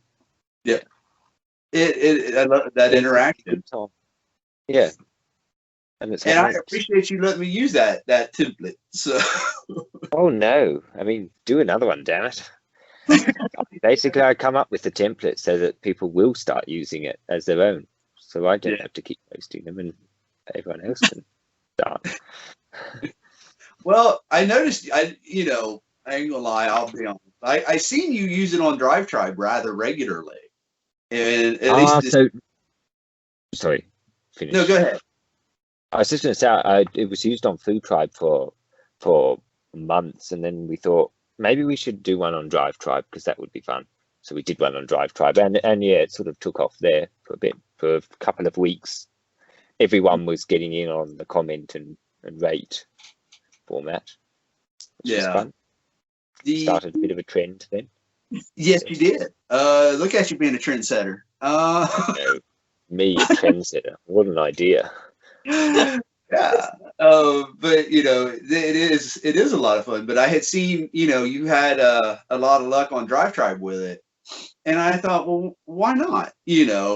I love that interaction. Yeah, and I appreciate you letting me use that template. So, oh no, I mean, do another one, damn it. Basically, I come up with the template so that people will start using it as their own, so I don't have to keep posting them, and everyone else can start. Well, I noticed, I ain't gonna lie, I'll be honest. I seen you use it on FoodTribe rather regularly. And at least sorry, finish. No, go ahead. I was just going to say, it was used on FoodTribe for months, and then we thought maybe we should do one on FoodTribe because that would be fun. So we did one on FoodTribe, and it sort of took off there for a couple of weeks. Everyone was getting in on the comment and rate format, which was fun. Started a bit of a trend then. Yes, you did. Look at you being a trendsetter. Me, a trendsetter. What an idea. Yeah. But it is a lot of fun. But I had seen, you had a lot of luck on FoodTribe with it, and I thought, well, why not?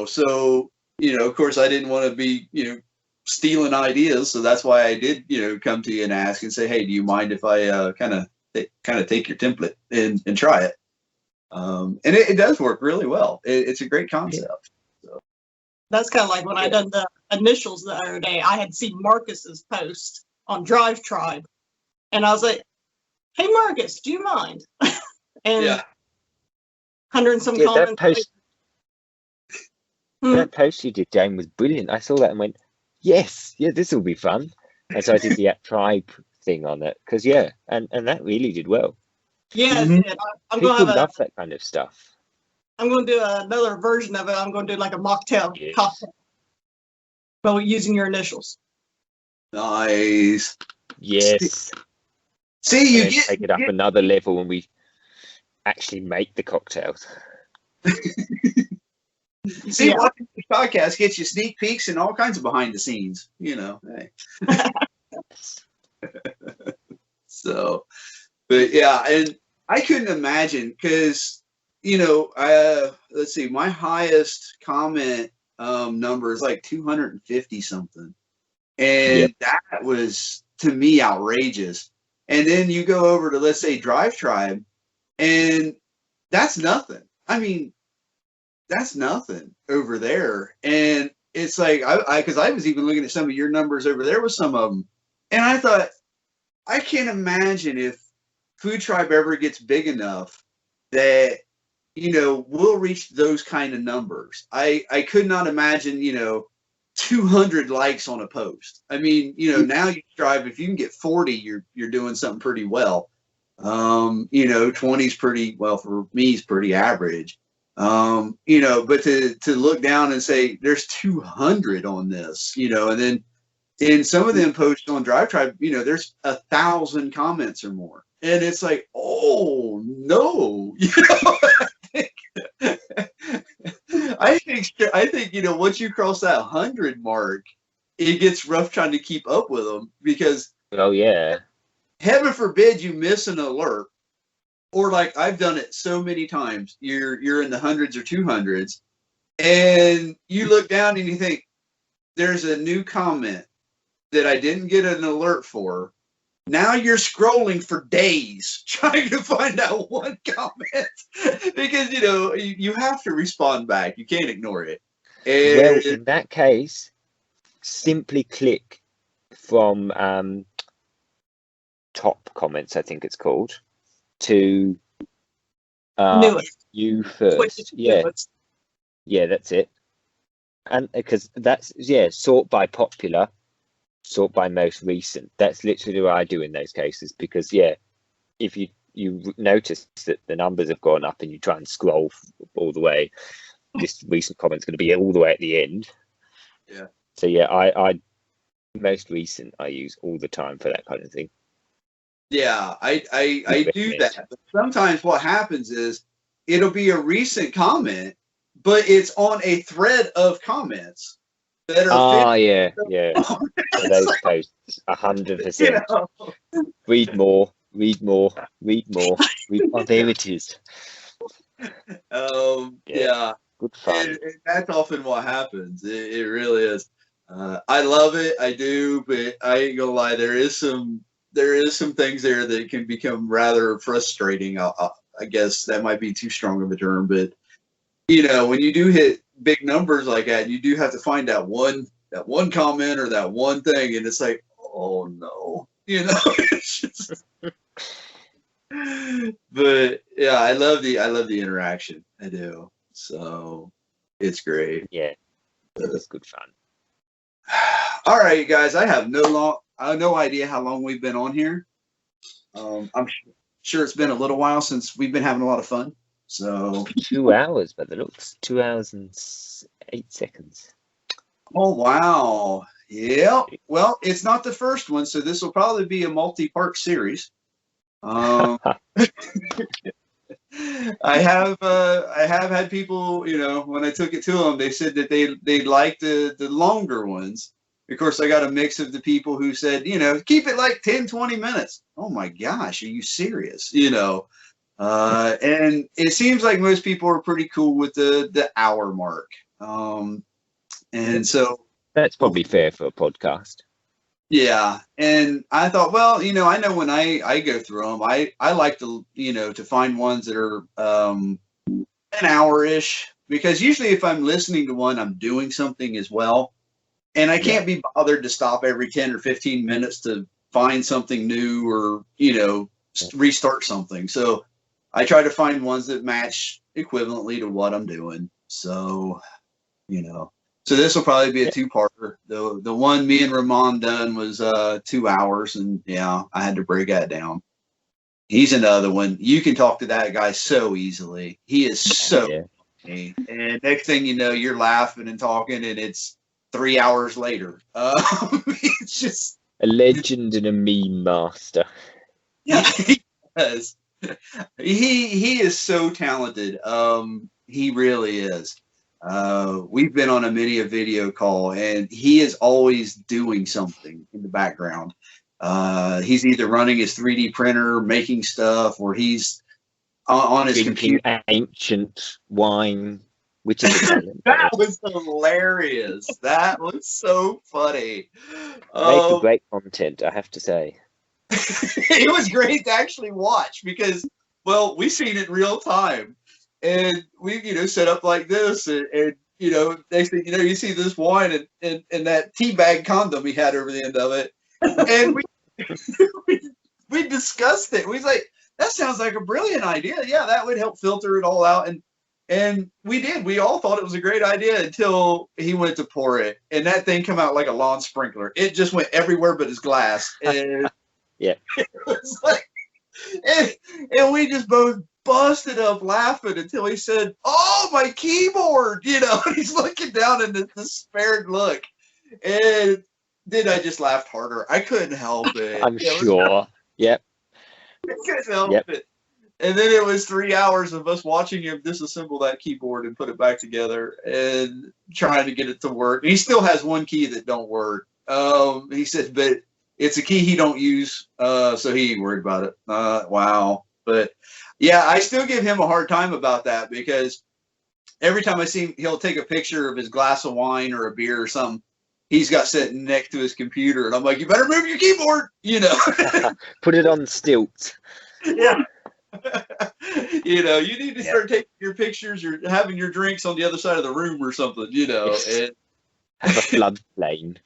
So of course, I didn't want to be stealing ideas, so that's why I did come to you and ask and say, hey, do you mind if I kind of take your template and try it? And it does work really well. It's a great concept. So. That's kind of like when I done the initials the other day. I had seen Marcus's post on FoodTribe, and I was like, hey Marcus, do you mind? And 100 and some comments. That post you did, Jane, was brilliant. I saw that and went, yes, this will be fun. And so I did the tribe thing on it because and that really did well. Yeah, people love that kind of stuff. I'm going to do another version of it. I'm going to do like a mocktail cocktail, but using your initials. Nice. Yes. See, you take it up another level when we actually make the cocktails. See, watching the podcast gets you sneak peeks and all kinds of behind the scenes. Hey. So, but and I couldn't imagine because let's see, my highest comment number is like 250 something, and that was to me outrageous. And then you go over to, let's say, FoodTribe, and that's nothing. I mean, that's nothing over there. And it's like because I was even looking at some of your numbers over there with some of them, and I thought, I can't imagine if FoodTribe ever gets big enough that we'll reach those kind of numbers. I could not imagine, 200 likes on a post. I mean, now you strive, if you can get 40, you're doing something pretty well. 20 is pretty well, for me is pretty average. But to look down and say there's 200 on this, and then in some of them posts on FoodTribe, there's 1,000 comments or more, and it's like, oh no, I think once you cross that 100 mark, it gets rough trying to keep up with them, because heaven forbid you miss an alert, or like I've done it so many times. You're in the hundreds or 200s, and you look down and you think there's a new comment that I didn't get an alert for. Now you're scrolling for days trying to find out one comment, because you have to respond back. You can't ignore it. And well, in that case, simply click from top comments, I think it's called, to you first. Yeah, that's it. And because that's sort by popular, sort by most recent. That's literally what I do in those cases, because if you notice that the numbers have gone up and you try and scroll all the way, this recent comment's going to be all the way at the end. Yeah. So I most recent I use all the time for that kind of thing. Yeah, I do that. But sometimes what happens is it'll be a recent comment, but it's on a thread of comments that are So those posts 100%. Read more. Oh, there it is. Good fun. And that's often what happens. It really is. I love it. I do, but I ain't gonna lie. There is some things there that can become rather frustrating. I guess that might be too strong of a term, but when you do hit big numbers like that, you do have to find that one comment or that one thing, and it's like, oh no, it's just. But yeah, I love the interaction. I do. So it's great. Yeah, it's good fun. All right, you guys. I have no idea how long we've been on here. I'm sure it's been a little while since we've been having a lot of fun. So 2 hours, by the looks. 2 hours and 8 seconds. Oh wow! Yeah. Well, it's not the first one, so this will probably be a multi-part series. I have had people, when I took it to them, they said that they liked the longer ones. Of course, I got a mix of the people who said, keep it like 10, 20 minutes. Oh my gosh, are you serious? And it seems like most people are pretty cool with the hour mark. And so that's probably fair for a podcast. Yeah. And I thought, well, I know when I go through them, I like to, to find ones that are an hour-ish, because usually if I'm listening to one, I'm doing something as well. And I can't be bothered to stop every 10 or 15 minutes to find something new or, restart something. So I try to find ones that match equivalently to what I'm doing. So, so this will probably be a two-parter. The one me and Ramon done was 2 hours, and I had to break that down. He's another one. You can talk to that guy so easily. He is so funny. And next thing you know, you're laughing and talking, and it's 3 hours later. It's just a legend and a meme master. Yeah, he does. He is so talented. He really is. We've been on a video call, and he is always doing something in the background. He's either running his 3D printer, making stuff, or he's on his drinking computer. Ancient wine, which is That was hilarious. That was so funny. Make for great content, I have to say. It was great to actually watch, because, well, we seen it in real time. And we, set up like this, and next thing you know, you see this wine and that tea bag condom he had over the end of it, and we discussed it. We was like, that sounds like a brilliant idea. Yeah, that would help filter it all out. And we did. We all thought it was a great idea until he went to pour it, and that thing come out like a lawn sprinkler. It just went everywhere but his glass, and yeah, it was like, and we just both busted up laughing until he said, "Oh, my keyboard!" You know, and he's looking down in this despaired look, and then I just laughed harder. I couldn't help it. I'm sure. Yep. I couldn't help it. And then it was 3 hours of us watching him disassemble that keyboard and put it back together and trying to get it to work. And he still has one key that don't work. He said, but it's a key he don't use, so he ain't worried about it. Wow. But yeah, I still give him a hard time about that because every time I see him, he'll take a picture of his glass of wine or a beer or something he's got sitting next to his computer. And I'm like, you better move your keyboard, you know. Put it on stilts. Yeah. You know, you need to start taking your pictures or having your drinks on the other side of the room or something, you know. And have a floodplain.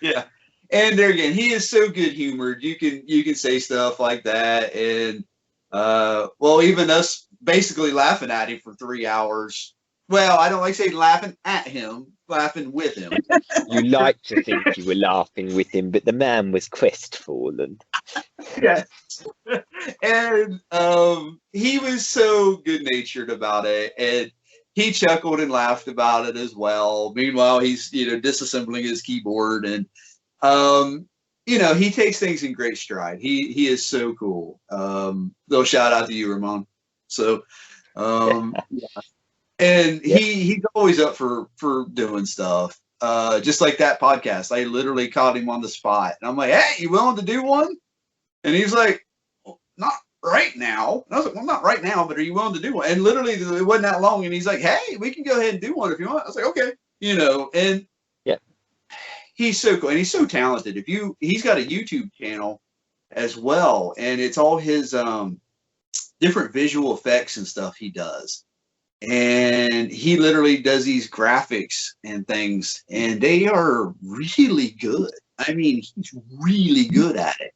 Yeah. And there again, he is so good humored. You can say stuff like that. And well, even us basically laughing at him for 3 hours. Well, I don't like saying laughing at him, laughing with him. You like to think you were laughing with him, but the man was crestfallen. Yes. And he was so good-natured about it, and he chuckled and laughed about it as well. Meanwhile, he's, you know, disassembling his keyboard, and you know, he takes things in great stride. He is so cool. Little shout out to you, Ramon. So yeah. And he's always up for doing stuff. Just like that podcast. I literally caught him on the spot. And I'm like, hey, you willing to do one? And he's like, well, not right now. And I was like, well, not right now, but are you willing to do one? And literally it wasn't that long. And he's like, hey, we can go ahead and do one if you want. I was like, okay. You know, and yeah, he's so cool. And he's so talented. He's got a YouTube channel as well. And it's all his different visual effects and stuff he does. And he literally does these graphics and things, and they are really good. I mean, he's really good at it.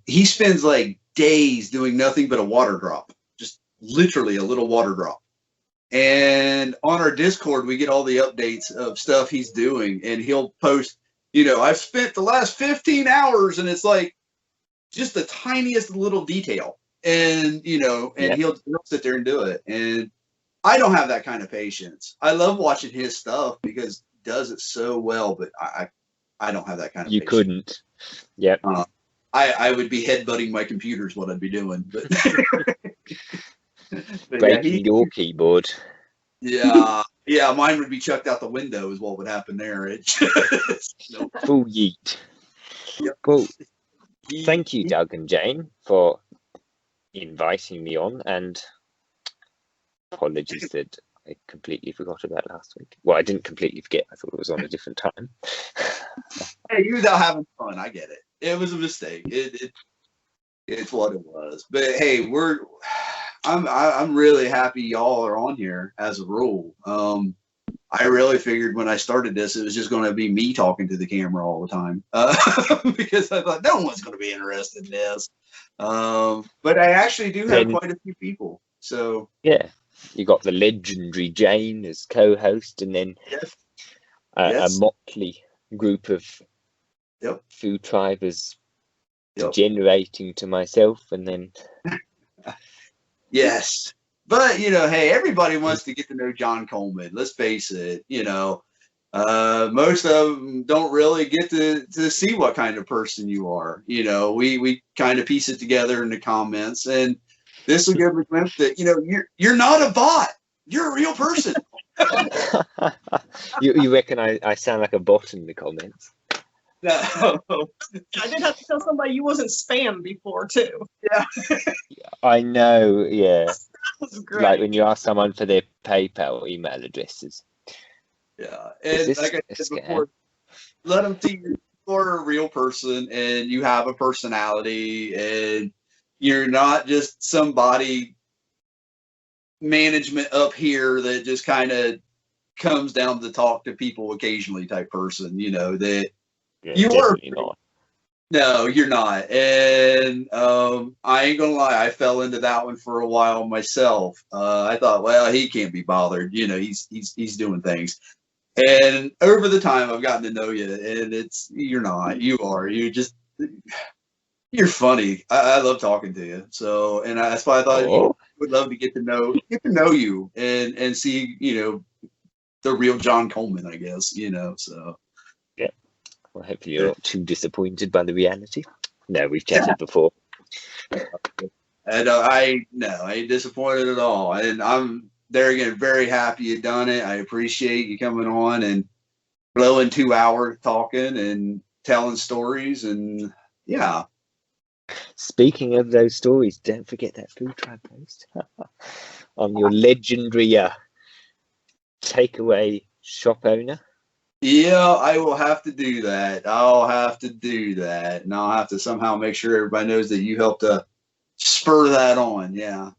He spends like days doing nothing but a water drop, just literally a little water drop. And on our Discord, we get all the updates of stuff he's doing, and he'll post, you know, I've spent the last 15 hours, and it's like just the tiniest little detail. And, you know, and he'll sit there and do it. And I don't have that kind of patience. I love watching his stuff because he does it so well, but I don't have that kind of patience. You couldn't. Yep. I would be headbutting my computer is what I'd be doing. But, breaking your keyboard. Yeah. Yeah, mine would be chucked out the window is what would happen there. It just, full yeet. Yep. Well, thank you, Doug and Jane, for inviting me on, and apologies that I completely forgot about last week. Well, I didn't completely forget. I thought it was on a different time. Hey, you was out having fun. I get it. It was a mistake. It's what it was. But hey, I'm really happy y'all are on here as a rule. I really figured when I started this, it was just going to be me talking to the camera all the time because I thought no one's going to be interested in this. But I actually do have quite a few people. So yeah, you got the legendary Jane as co-host, and then a motley group of FoodTribe as degenerating to myself, and then yes. But, you know, hey, everybody wants to get to know John Coleman. Let's face it, you know, most of them don't really get to see what kind of person you are. You know, we kind of piece it together in the comments, and this will give a glimpse that, you know, you're not a bot. You're a real person. You reckon I sound like a bot in the comments? No. I did have to tell somebody you wasn't spam before, too. Yeah. I know, yeah. That was great. Like when you ask someone for their PayPal email addresses. Yeah, and like I said before, let them see you're a real person and you have a personality, and you're not just somebody management up here that just kind of comes down to talk to people occasionally type person. You know that you are. No, you're not. And I ain't gonna lie, I fell into that one for a while myself. I thought, well, he can't be bothered. You know, he's doing things. And over the time, I've gotten to know you, and you're not. You are. You're funny. I love talking to you. So, and that's why I thought Oh, would love to get to know you and see, the real John Coleman, I guess. So. yeah. Well, hopefully you're not too disappointed by the reality. No, we've chatted before. And I ain't disappointed at all. And I'm there again, very happy you done it. I appreciate you coming on and blowing 2 hours talking and telling stories. And yeah. Speaking of those stories, don't forget that FoodTribe post on your legendary takeaway shop owner. Yeah, I will have to do that. I'll have to do that. And I'll have to somehow make sure everybody knows that you helped to spur that on. Yeah.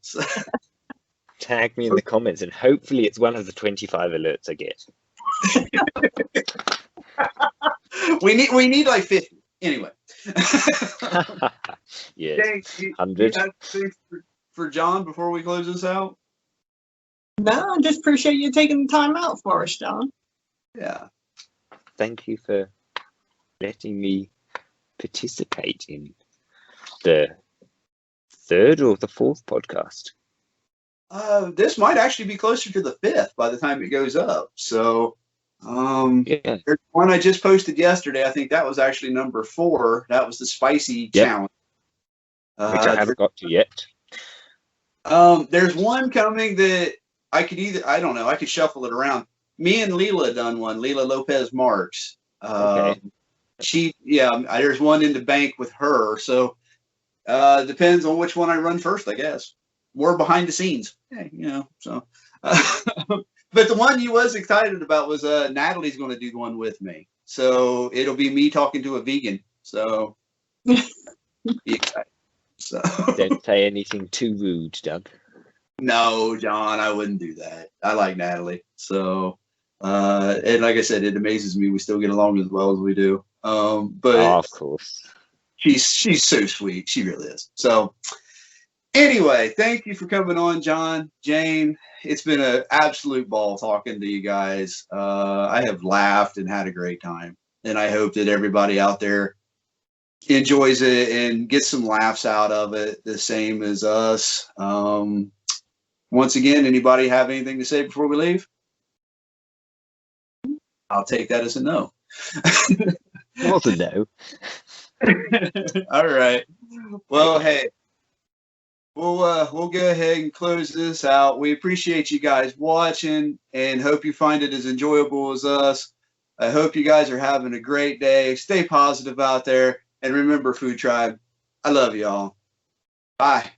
Tag me in the comments, and hopefully it's one of the 25 alerts I get. we need like 50. Anyway. Yes. Jay, 100. For John before we close this out? No, I just appreciate you taking the time out for us, John. Yeah. Thank you for letting me participate in the third or the fourth podcast. This might actually be closer to the 5th by the time it goes up. So, Yeah. there's one I just posted yesterday. I think that was actually number 4. That was the spicy challenge. Which I haven't got to yet. There's one coming that I could shuffle it around. Me and Leela done one. Leela Lopez Marks. Okay. There's one in the bank with her. So, depends on which one I run first, I guess. More behind the scenes, so. But the one you was excited about was Natalie's going to do the one with me. So it'll be me talking to a vegan. So be excited. So Don't say anything too rude, Doug. No, John, I wouldn't do that. I like Natalie. So and like I said, it amazes me we still get along as well as we do. But of course. She's so sweet. She really is. So anyway, thank you for coming on, John, Jane. It's been an absolute ball talking to you guys. I have laughed and had a great time. And I hope that everybody out there enjoys it and gets some laughs out of it, the same as us. Once again, anybody have anything to say before we leave? I'll take that as a no. Was a no. All right. Well, hey, we'll go ahead and close this out. We appreciate you guys watching and hope you find it as enjoyable as us. I hope you guys are having a great day. Stay positive out there. And remember, Food Tribe, I love y'all. Bye.